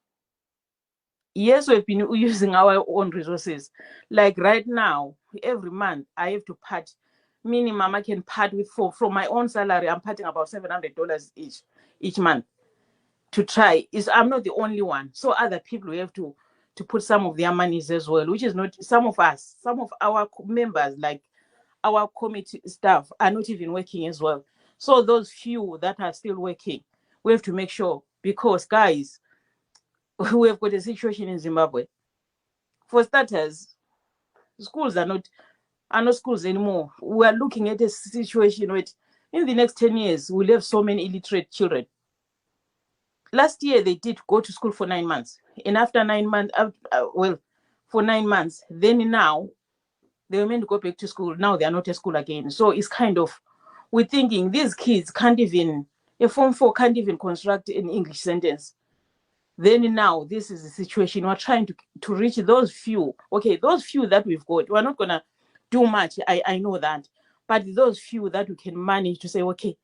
Yes, we've been using our own resources. Like right now, every month, I have to part. Minimum, I can part with from my own salary. I'm parting about $700 each month. to try. I'm not the only one. So other people have to put some of their monies as well, which is not some of our members, like our committee staff, are not even working as well. So those few that are still working, we have to make sure, because guys, we have got a situation in Zimbabwe. For starters, schools are not schools anymore. We are looking at a situation where in the next 10 years, we'll have so many illiterate children. Last year, they did go to school for 9 months. And after 9 months, for 9 months, then now, they were meant to go back to school. Now they are not at school again. So it's kind of, we're thinking these kids can't even, a Form 4 can't even construct an English sentence. Then now, this is the situation. We're trying to reach those few. Okay, those few that we've got, we're not going to do much. I know that. But those few that we can manage to say, okay,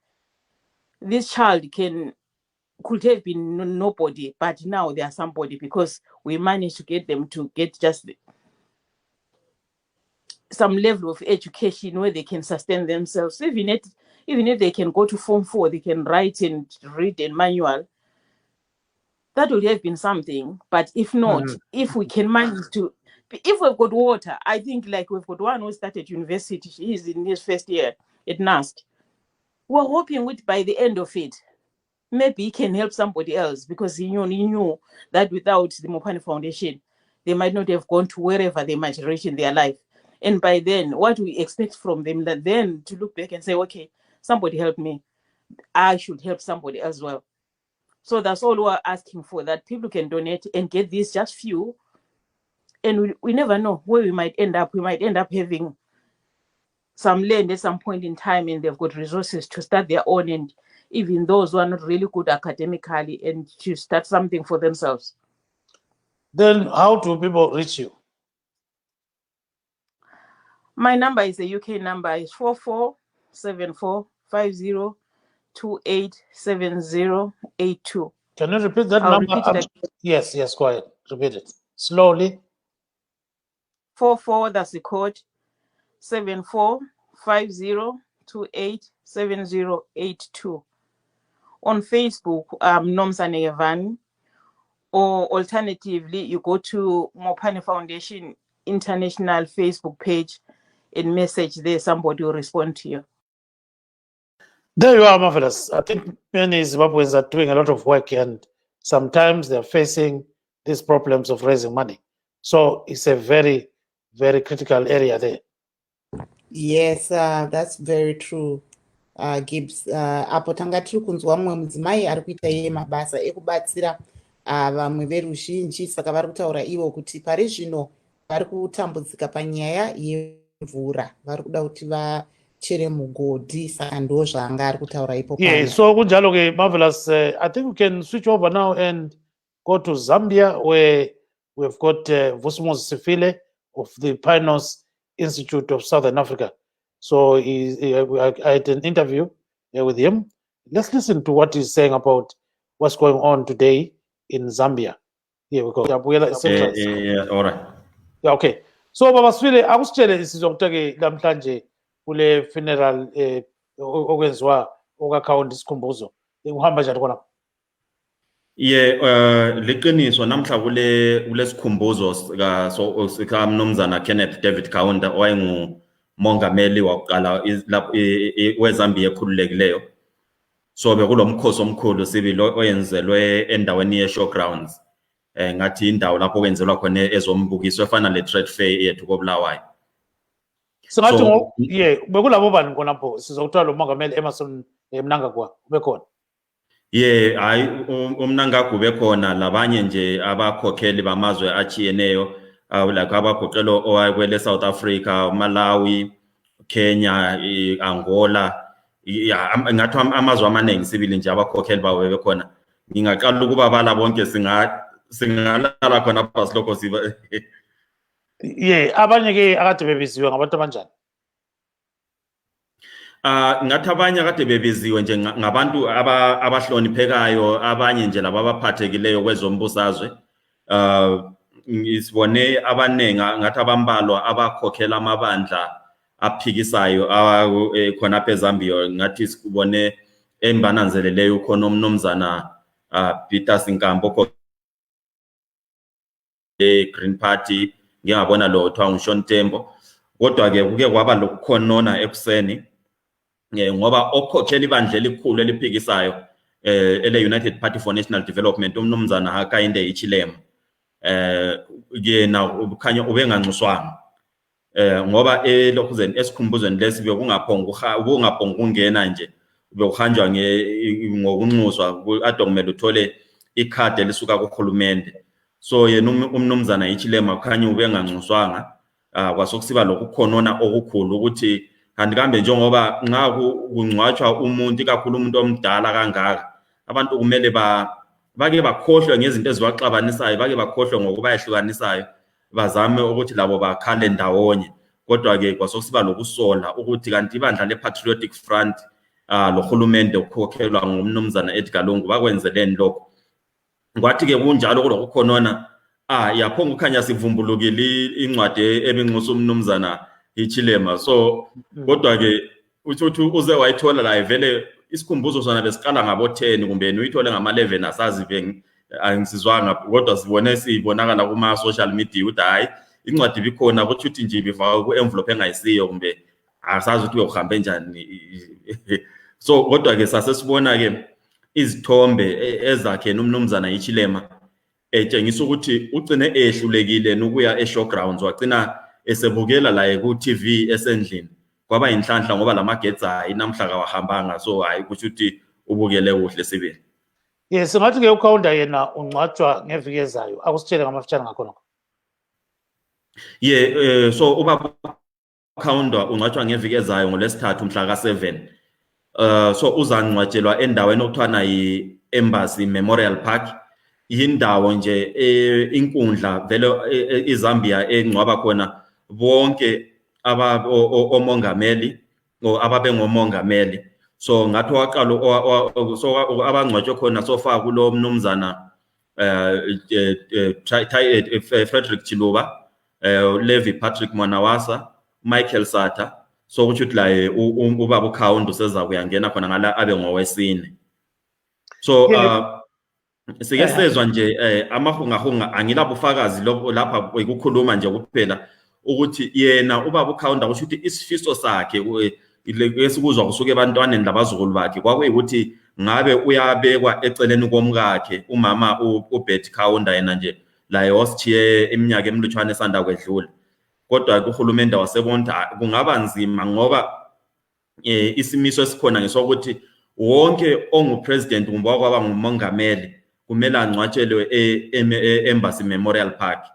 this child could have been nobody, but now they are somebody because we managed to get them to get just some level of education where they can sustain themselves. Even if they can go to Form 4, they can write and read and manual. That would have been something. But if not, if we can manage to, if we've got water, I think like we've got one who started university, he's in his first year at NAST. We're hoping with by the end of it, maybe he can help somebody else, because he knew that without the Mopani Foundation, they might not have gone to wherever they might reach in their life. And by then, what we expect from them, that then to look back and say, okay, somebody helped me, I should help somebody as well. So that's all we're asking for, that people can donate and get these just few. And we never know where we might end up. We might end up having some land at some point in time, and they've got resources to start their own, and even those who are not really good academically, and to start something for themselves. Then how do people reach you? My number is a UK number, is 447450287082. Can you repeat that I'll number? repeat it again. Yes, go ahead. Repeat it slowly. 44, that's the code, 7450287082. On Facebook, Nomsane Evan, or alternatively, you go to Mopani Foundation International Facebook page and message there. Somebody will respond to you. There you are, marvelous. I think many Zimbabweans are doing a lot of work, and sometimes they're facing these problems of raising money. So it's a very, very critical area there. Yes, that's very true. Gibbs, apo tanga tiri kunzwa mumwe mudzimai ari kuita iye mabasa ekubatsira vamwe veruzhinji, saka vari kutaura ivo kuti pari zvino vari kutambudzika panyaya yemvura, vari kuda kuti vachere mugodhi, saka ndo zvaanga ari kutaura ipo pano. Yeah, so kunjalo ke marvelous. I think we can switch over now and go to Zambia, where we've got Vusimos Sifile of the Pinos Institute of Southern Africa. So I had an interview with him. Let's listen to what he's saying about what's going on today in Zambia. Here we go. All right. Yeah, okay. So Baba Sifile, akusitshele isizokutake namhlanje kule funeral okwenziwa okakhawundi isikhumbuzo. Uhamba njani khona? Liqiniso namhla kule sikhumbuzo ka Mnumzana Kenneth David Kaunda owayengumongameli wakuqala weZambia ekhululekileyo. So bekulomkhosi omkhulu sibili oyenzelwe endaweni ye-showgrounds. Ngathi indawo lapho kwenzelwa khona ezombukiso efana le trade fair yethu koBulawayo. Singathi bekulabo bani khonapho sizokuthola lo mongameli Emerson Mnangagwa ubekhona. Hayi uMnangagwa ubekhona, labanye nje abakhokheli bamazwe achiyeneyo like abagoqela owayekwele South Africa, Malawi, Kenya, Angola, ngathi amazwe amaningi sibili nje abakhokheli bawe bekhona. Ngingaqala ukuba bala bonke singalala khona phasi lokho siba. Abanye ke akade bebiziwe ngabantu abanjani? Ngathi abanye akade bebiziwe nje ngabantu abahloniphekayo, abanye nje laba abaphathekileyo kwezombusazwe. Isibone abanengi ngathi abambalwa abakhokhela amabandla aphikisayo khona eZambia. Ngathi sikubone embananzeleleyo khona uMnumzana Peter Sinkambo Green Party ngiyabona lo othiwa uShon Tembo. Kodwa ke kuke kwaba lokukhonona ekuseni ngoba okhokhela ibandla elikhulu eliphikisayo ele United Party for National Development umnumzana Hakainde Ichilema yena ubukhanya ubenganxuswanga ngoba elokhuzeni esikhumbuzweni lesibe kungaphonga ungena nje bekuhanjwa ngokunxuswa ade kumele uthole ikhadi elisuka kuhulumende. So yena umnumzana Ichilema ukhanya ubenganxuswanga kwasokusiba lokukhonona okukhulu ukuthi kanti kambe njengoba nxa kungcwatshwa umuntu ikakhulu umuntu omdala kangaka abantu kumele bake bakhohlwe ngezinto ezibaxabanisayo bake bakhohlwe ngokuba ehlukanisayo bazame ukuthi labo bakhale ndawonye. Kodwa ke kwasokusiba lokusola ukuthi kanti ibandla lePatriotic Front lohulumende ukhokhelwa ngumnumzana Edgar Lungu bakwenzeleni lokho. Kwathi ke kunjalo kulokukhonona yaphonga ukhanya sivumbulukile incwadi ebinxusa umnumzana Ichilema. So kodwa ke uthi uze wayithola la vele isikhumbuzo sona besiqala ngabo 10 kumbe uyithole ngama 11 asazi veng angisizwanga kodwa sibone sibonakala kuma social media ukuthi hayi incwadi bikhona ukuthi uthi nje bivaka ku envelope engayisiyo kumbe asazi ukuthi uyohambe njani. So kodwa ke sasesibona ke izithombe ezakhe nomnumzana Ichilema etshengisa ukuthi ugcine ehlulekile nokuya showgrounds wagcina esebukela la ku TV esendlini kwaba inhlanhla ngoba lamagetsi namhla kawahambanga. So hayi kusho ukuthi ubukele kuhle sibili. Yes, ngathi ke ukhawunda yena ungcwatshwa ngeviki ezayo akusitshele ngamafutshane ngakhona. So ubaba ukhawunda ungcwatshwa ngeviki ezayo ngolesithathu mhla ka7. So uzangcwatshelwa endaweni okuthiwa yi-Embassy Memorial Park. Yindawo nje inkundla vele iZambia engcwaba khona bonke omongameli ababengomongameli. So ngathi waqala so abangcwatshwe khona sofa kulo mnumzana Frederick Chiluba, Levi Patrick Mwanawasa, Michael Sata. So ukuthi la ubaba ukhawunda useza kuyangena khona ngala abe ngowesine. So sike sezwa nje amahungahunga angilapho ufakazi lapha ukukhuluma nje kuphela ukuthi yena ubaba ukhawunda kusho ukuthi isifiso sakhe esikuzwa kusuka ebantwaneni labazukulu bakhe kwakuyikuthi ngabe uyabekwa eceleni komkakhe umama uBetty Khawunda yena nje la yosithiye iminyaka emlutshwane esanda kwedlula. Kodwa kuhulumende wasebonda kungaba nzima ngoba isimiso esikhona ngesokuthi wonke ongupresident kumbe kwaba ngumongameli kumele angcwatshelwe Embassy Memorial Park.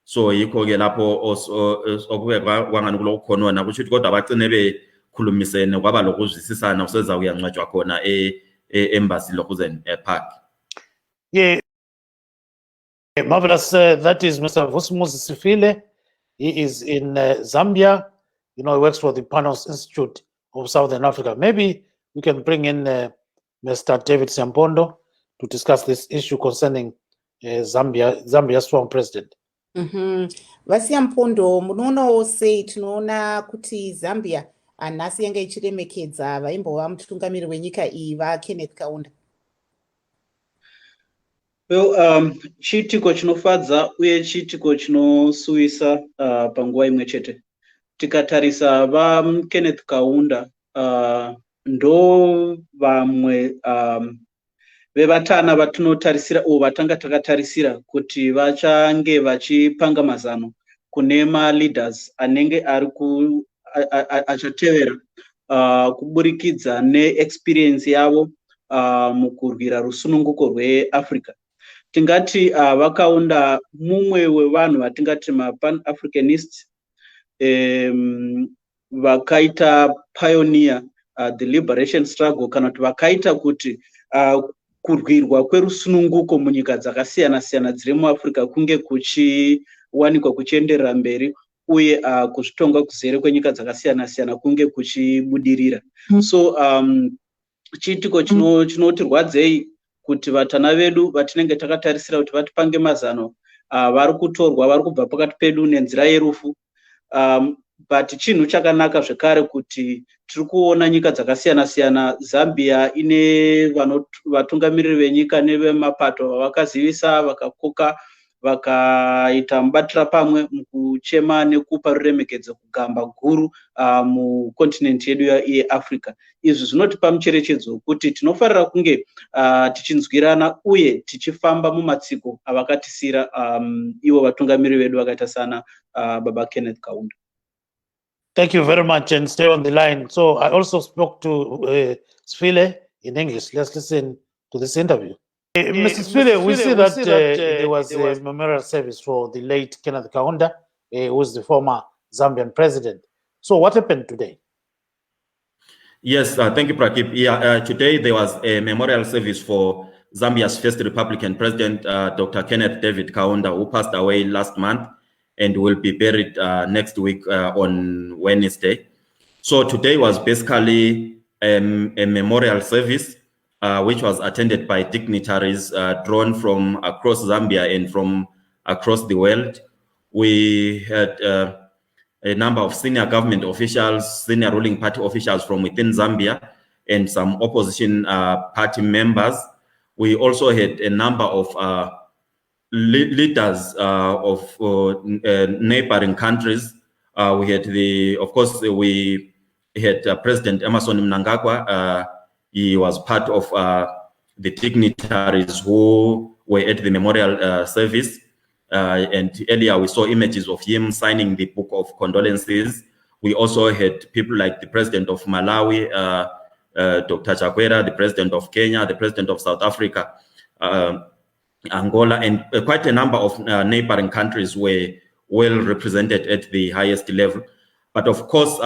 So yikho ke lapho okube kwangani kulokukhonona kusho ukuthi kodwa abagcine bekhulumisene kwaba lokuzwisisana useza kuyangcwatshwa khona Embassy Lokuzen Park. Yeah, marvelous. That is Mr. Vusumuzi Sifile. He is in Zambia. You know, he works for the Panos Institute of Southern Africa. Maybe we can bring in Mr. David Siampondo to discuss this issue concerning Zambia's strong president. Vasiampondo, munoona sei tinoona kuti Zambia anasi yanga ichiremekedza vaimbova mutungamiri wenyika iyi vaKenneth Kaunda. Well, chiitiko chinofadza uye chiitiko chinosuwisa panguva imwe chete. Tikatarisa vaKenneth Kaunda ndo vamwe vevatana vatinotarisira vatanga takatarisira kuti vachange vachipanga mazano kune maleaders anenge achatevera kuburikidza neexperience yavo mukurwira rusununguko rweAfrica. Tingati vakaunda mumwe wevanhu vatingati mapan-Africanist vakaita pioneer the liberation struggle kana kuti vakaita kuti kurwirwa kwerusununguko munyika dzakasiyana siyana dziri muAfrica kunge kuchiwanikwa kuchienderera mberi uye kuzvitonga kuzere kwenyika dzakasiyana siyana kunge kuchibudirira. So chiitiko chinotirwadzei kuti vatana vedu vatinenge takatarisira kuti vatipange mazano vari kutorwa vari kubva pakati pedu nenzira yerufu. but chinhu chakanaka zvekare kuti tiri kuona nyika dzakasiyana-siyana. Zambia ine vatungamiriri venyika nevemapato vavakazivisa, vakakoka, vakaita mubatira pamwe mukuchema nekupa ruremekedzo kugamba guru mukontinenti yedu yeAfrica. Izvi zvinotipa mucherechedzo kuti tinofarira kunge tichinzwirana uye tichifamba mumatsiko avakatisira ivo vatungamiriri vedu vakaita sana Baba Kenneth Kaunda. Thank you very much, and stay on the line. So I also spoke to Sphile in English. Let's listen to this interview. Mr. Sphile, we see that there was a memorial service for the late Kenneth Kaunda, who was the former Zambian president. So what happened today? Yes, thank you, Prakip. Yeah, today there was a memorial service for Zambia's first Republican president, Dr. Kenneth David Kaunda, who passed away last month and will be buried next week on Wednesday. So today was basically a memorial service which was attended by dignitaries drawn from across Zambia and from across the world. We had a number of senior government officials, senior ruling party officials from within Zambia, and some opposition party members. We also had a number of leaders of neighboring countries. We had we had President Emmerson Mnangagwa. He was part of the dignitaries who were at the memorial service. And earlier we saw images of him signing the book of condolences. We also had people like the president of Malawi, Dr. Chakwera, the president of Kenya, the president of South Africa, Angola, and quite a number of neighboring countries were well represented at the highest level. But of course,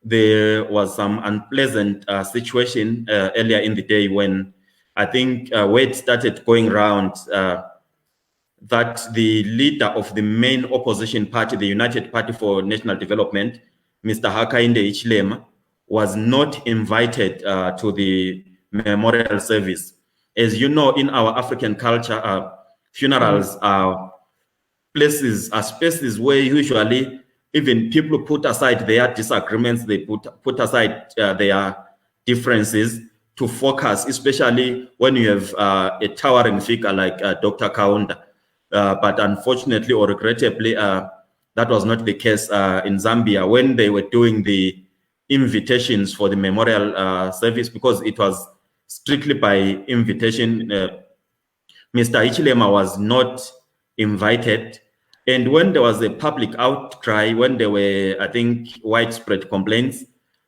there was some unpleasant situation earlier in the day when I think word started going around that the leader of the main opposition party, the United Party for National Development, Mr. Hakainde Hichilema, was not invited to the memorial service. As you know, in our African culture, funerals are spaces where usually even people put aside their disagreements, they put aside their differences to focus, especially when you have a towering figure like Dr. Kaunda. But unfortunately or regrettably, that was not the case in Zambia when they were doing the invitations for the memorial service, because it was strictly by invitation. Mr. Hichilema was not invited. And when there was a public outcry, when there were, I think, widespread complaints,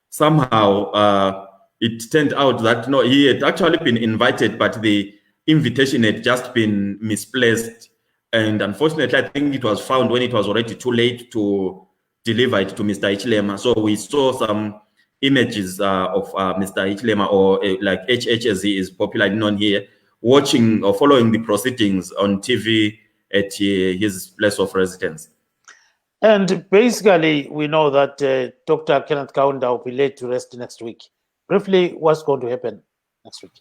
somehow it turned out that no, he had actually been invited, but the invitation had just been misplaced. And unfortunately, I think it was found when it was already too late to deliver it to Mr. Hichilema. So we saw some images of Mr. Hichilema, or like HH as he is popularly known here, watching or following the proceedings on TV at his place of residence. And basically, we know that Dr. Kenneth Kaunda will be laid to rest next week. Briefly, what's going to happen next week?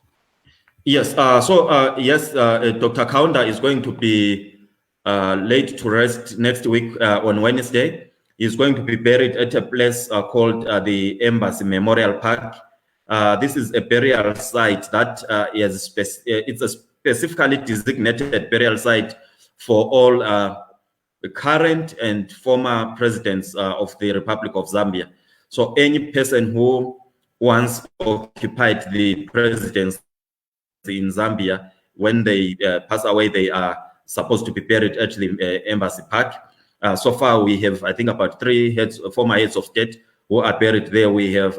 Yes, yes, Dr. Kaunda is going to be laid to rest next week on Wednesday. He's going to be buried at a place called the Embassy Memorial Park. This is a burial site that it's a specifically designated burial site for all the current and former presidents of the Republic of Zambia. So any person who once occupied the presidency in Zambia, when they pass away, they are supposed to be buried at the Embassy Park. So far, we have, I think, about 3 former heads of state who are buried there. We have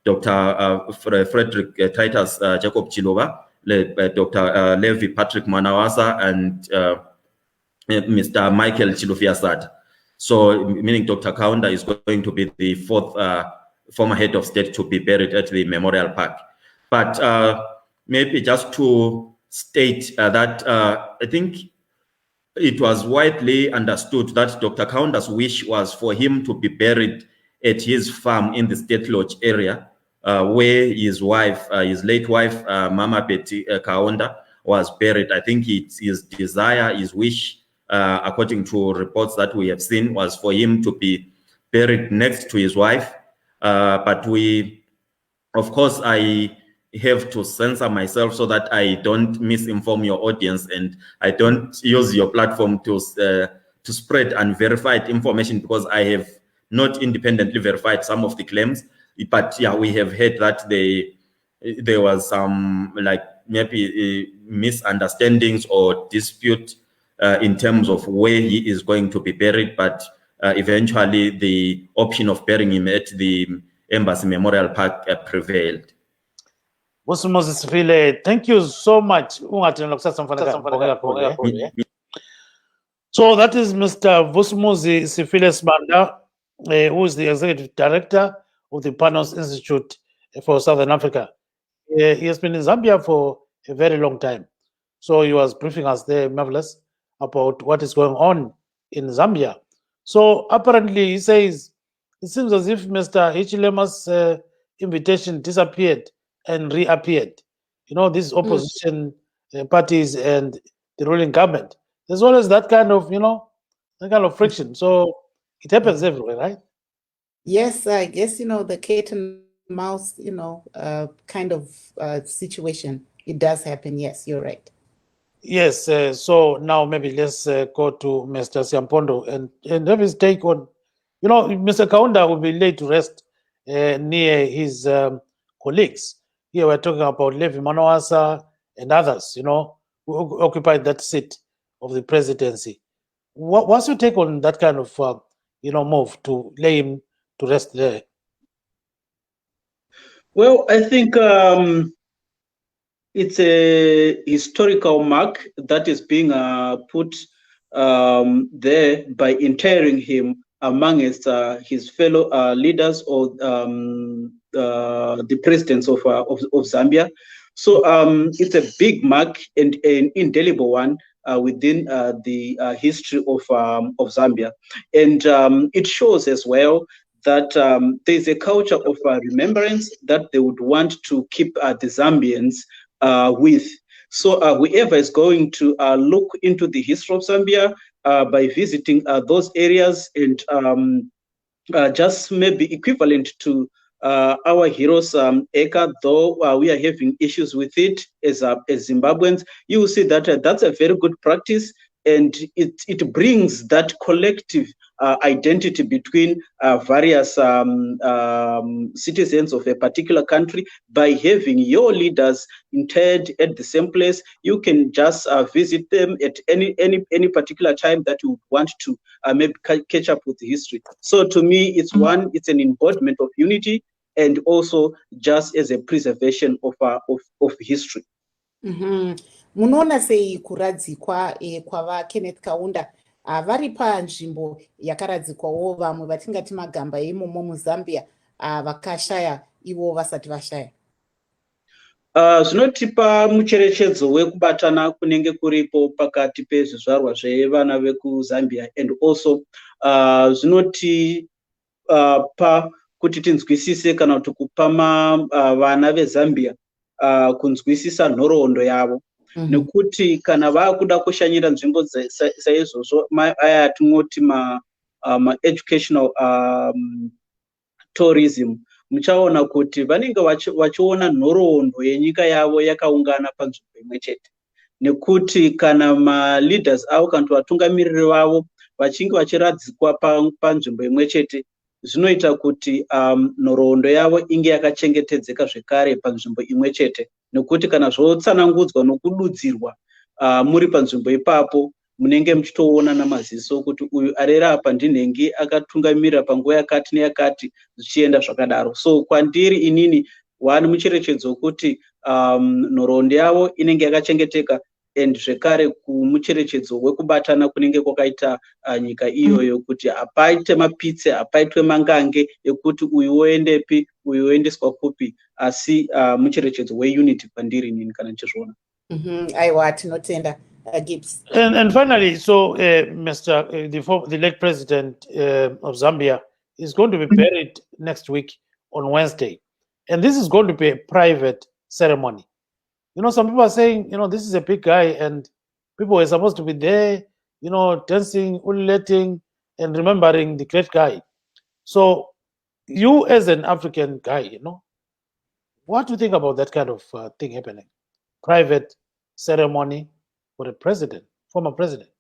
Dr. Frederick Titus Jacob Chiloba, Dr. Levi Patrick Manawasa, and Mr. Michael Chilufiasad. So, meaning Dr. Kaunda is going to be the 4th former head of state to be buried at the Memorial Park. But maybe just to state that I think it was widely understood that Dr. Kaunda's wish was for him to be buried at his farm in the State Lodge area, where his wife, his late wife, Mama Betty Kaunda, was buried. I think his desire, his wish, according to reports that we have seen, was for him to be buried next to his wife. But of course, I have to censor myself so that I don't misinform your audience and I don't use your platform to spread unverified information, because I have not independently verified some of the claims. But yeah, we have heard that there was some like maybe misunderstandings or dispute in terms of where he is going to be buried, but eventually the option of burying him at the Embassy Memorial Park prevailed. Vusimuzi Sifile, thank you so much. So that is Mr. Vusimuzi Sifile Sibanda, who is the Executive Director of the Panos Institute for Southern Africa. He has been in Zambia for a very long time. So he was briefing us there, marvelous, about what is going on in Zambia. So apparently he says, it seems as if Mr. Hichilema's invitation disappeared and reappeared. You know, these opposition parties and the ruling government. There's always that kind of, that kind of friction. So it happens everywhere, right? Yes, I guess, the cat and mouse, kind of situation. It does happen. Yes, you're right. Yes. So now maybe let's go to Mr. Siampondo and have his take on, Mr. Kaunda will be laid to rest near his colleagues. Here we're talking about Levi Manawasa and others, who occupied that seat of the presidency. What's your take on that kind of, move to lay him to rest there? Well, I think it's a historical mark that is being put there by interring him amongst his fellow leaders or the presidents of Zambia. So it's a big mark and an indelible one within the history of Zambia. And it shows as well that there's a culture of remembrance that they would want to keep the Zambians with. So whoever is going to look into the history of Zambia by visiting those areas and just maybe equivalent to our heroes Eka, though we are having issues with it as Zimbabweans, you will see that that's a very good practice, and it brings that collective identity between various citizens of a particular country. By having your leaders interred at the same place, you can just visit them at any particular time that you would want to maybe catch up with the history. So to me, it's an embodiment of unity, and also just as a preservation of history. Munoona sei kuradzikwa kwava Kenneth Kaunda vari panzvimbo yakaradzikwawo vamwe vatingati magamba imomo muZambia vakashaya ivo vasati vashaya? Zvinotipa mucherechedzo wekubatana kunenge kuripo pakati pezvizvarwa zvevana vekuZambia, and also zvinotipa kuti tinzwisise kana kuti kupa vana veZambia kunzwisisa nhoroondo yavo. Nekuti kana vakuda kushanyira nzvimbo saizvozvo aya atinoti ma-educational tourism, muchaona kuti vanenge vachiona nhoroondo yenyika yavo yakaungana panzvimbo imwe chete. Nekuti kana ma-leaders avo kana kuti vatungamiriri vavo vachinge vachiradzikwa panzvimbo imwe chete, zvinoita kuti nhoroondo yavo inge yakachengetedzeka zvekare panzvimbo imwe chete. Nekuti kana zvotsanangudzwa nokududzirwa muri panzvimbo ipapo, munenge muchitoona namaziso kuti uyu arera apa ndinhenge akatungamirira panguva yakati neyakati, zvichienda zvakadaro. So kwandiri inini wani mucherechedzo wekuti nhoroondo yavo inenge yakachengeteka, and zvekare kumucherechedzo wekubatana kunenge kwakaita nyika iyoyo, kuti hapaite mapitse, hapaitwe mangange ekuti uyu woendepi uyu woendeswa kupi, asi mucherechedzo weunity kwandiri inini kana ndichizviona. Aiwa, tinotenda. Gibbs. And finally, so the late president of Zambia is going to be buried next week on Wednesday. And this is going to be a private ceremony. Some people are saying, this is a big guy and people were supposed to be there, dancing, ululating, and remembering the great guy. So you as an African guy, what do you think about that kind of thing happening? Private ceremony for a president, former president.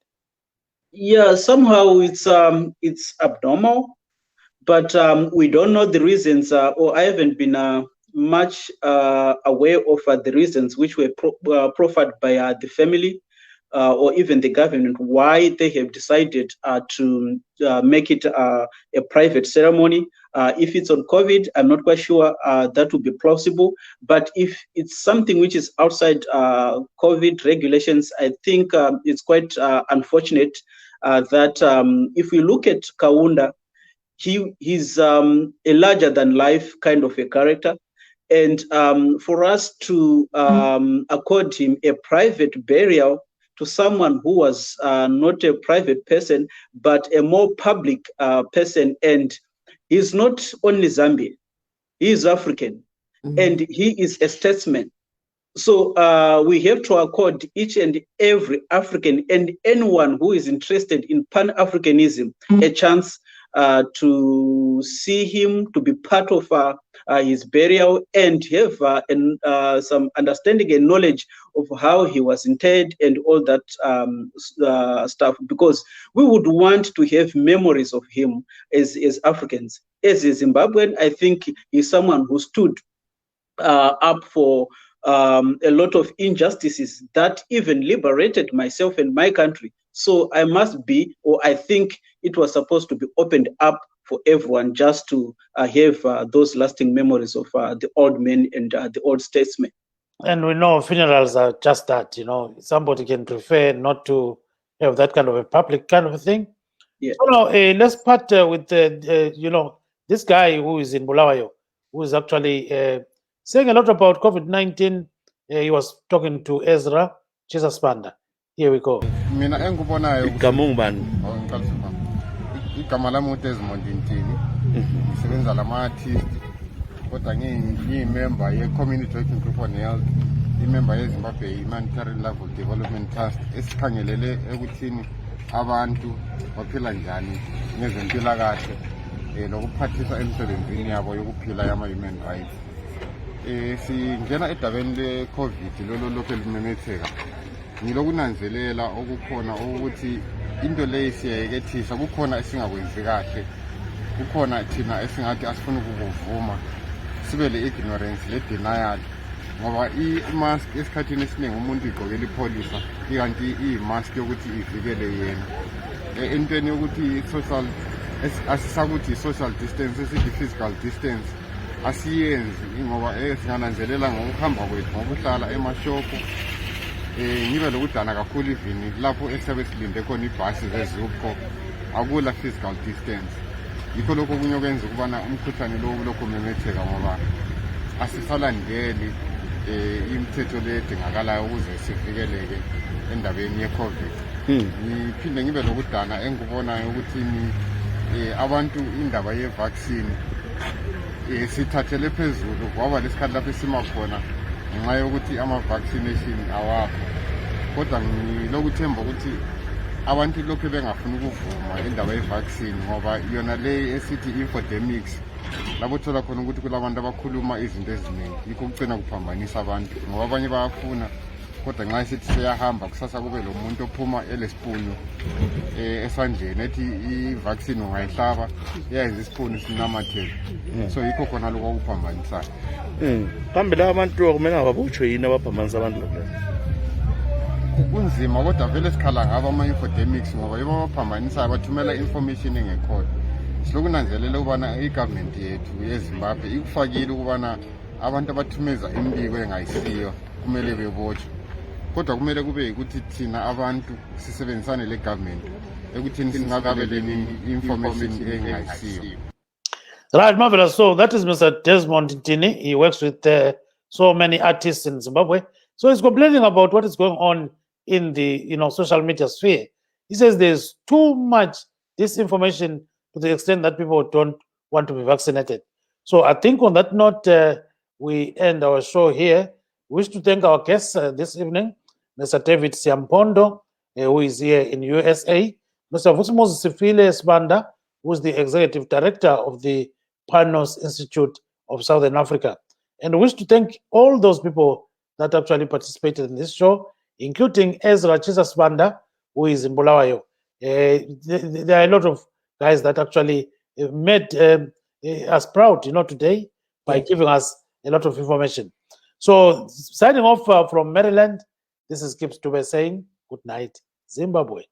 Yeah, somehow it's abnormal, but we don't know the reasons, or I haven't been much aware of the reasons which were proffered by the family or even the government, why they have decided to make it a private ceremony. If it's on COVID, I'm not quite sure that would be plausible. But if it's something which is outside COVID regulations, I think it's quite unfortunate that if we look at Kaunda, he's a larger than life kind of a character. And for us to accord him a private burial to someone who was not a private person, but a more public person, and he's not only Zambian, he is African, and he is a statesman. So we have to accord each and every African and anyone who is interested in Pan-Africanism a chance to see him, to be part of his burial, and have some understanding and knowledge of how he was interred and all that stuff, because we would want to have memories of him as Africans. As a Zimbabwean, I think he's someone who stood up for a lot of injustices that even liberated myself and my country. So I must be, or I think it was supposed to be opened up for everyone, just to have those lasting memories of the old men and the old statesmen. And we know funerals are just that, somebody can prefer not to have that kind of a public kind of a thing. Yeah. So now, let's part with, this guy who is in Bulawayo, who is actually saying a lot about COVID-19. He was talking to Ezra Chisaspanda. Here we go. Mina engubonayo igama ungubani? Igama lami uDesmond Ntini. Ngisebenza lama-artist kodwa ngiyimember ye-Community Working Group on Health, imember ye-Zimbabwe Humanitarian Level Development Trust, esikhangelele ekuthini abantu baphila njani ngezempilakahle lokuphathisa emsebenzini yabo yokuphila yama-human rights. Singena edabeni le-COVID lolo lokhu elimemetheka, ngilokunanzelela okukhona ukuthi into leyo siyayekethisa, kukhona esingakwenzi kahle, kukhona thina esingathi asifuni ukukuvuma, sibe le-ignorance, le-denial, ngoba i-mask esikhathini esiningi umuntu igqokela ipholisa, ikanti iyi-mask yokuthi ivikele yena. Entweni yokuthi social, asisakuthi social distance, esithi physical distance, asiyenzi ngoba singananzelela ngokuhamba kwethu, ngokuhlala emashophu, ngibe lokudana kakhulu ivini lapho esiyabe silinde khona ibhasi zezupho, akula physical distance. Yikho lokho okunye okwenza ukubana umkhuhlane lowo kulokhu umemetheka, ngoba asisalandeli imithetho le edingakalayo ukuze sivikeleke endabeni ye-COVID. Ngiphinde ngibe lokudana engikubonayo ukuthi abantu indaba ye-vaccine sithathele phezulu, kwaba lesikhathi lapho esima khona ngenxa yokuthi ama-vaccination awakho. Kodwa ngilokuthemba ukuthi abantu lokhu bengafuni ukuvuma indaba ye-vaccine, ngoba yona le esithi infodemics, lapho thola khona ukuthi kulabantu abakhuluma izinto eziningi, yikho kugcina kuphambanisa abantu, ngoba abanye bayafuna kodwa nxa esithi seyahamba kusasa kube lo muntu ophuma elesipunu esandleni ethi i-vaccine ungayihlaba iyayenza isipunu sinamathele. So yikho khona lokho okuphambanisayo. Phambili abantu akumele ababotshwe yini abaphambanisa abantu lokho? Kunzima kodwa vele sikhala ngabo ama-infodemics, ngoba yibo abaphambanisayo, bathumela information engekhoyo. Silokunanzelela ukubana i-government yethu yeZimbabwe ikufakile ukubana abantu abathumeza imbiko engayisiyo kumele bebotshwe, kodwa kumele kube ukuthi thina abantu sisebenzisane le-government ekuthini singakabeleni information engayisiyo. Right, marvelous. So that is Mr. Desmond Ntini. He works with so many artists in Zimbabwe. So he's complaining about what is going on in the social media sphere. He says there's too much disinformation to the extent that people don't want to be vaccinated. So I think on that note, we end our show here. We wish to thank our guests this evening, Mr. David Siampondo, who is here in USA, Mr. Vusimuzi Sifile Sibanda, who's the executive director of the Panos Institute of Southern Africa. And we wish to thank all those people that actually participated in this show, including Ezra Chisasbanda, who is in Bulawayo. There are a lot of guys that actually made us proud, today by giving us a lot of information. So signing off from Maryland, this is Gibbs Dube saying good night, Zimbabwe.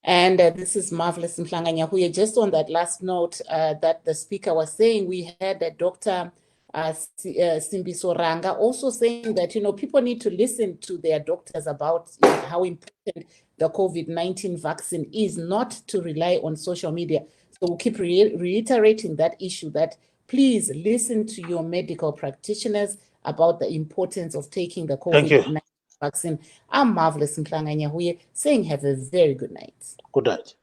And this is Marvelous Mhlanga-Nyahuye. Just on that last note that the speaker was saying, we had Dr. Simbiso Ranga also saying that, people need to listen to their doctors about how important the COVID-19 vaccine is, not to rely on social media. So we'll keep reiterating that issue, that please listen to your medical practitioners about the importance of taking the COVID-19 vaccine. I'm Marvelous Mhlanga-Nyahuye saying have a very good night. Good night.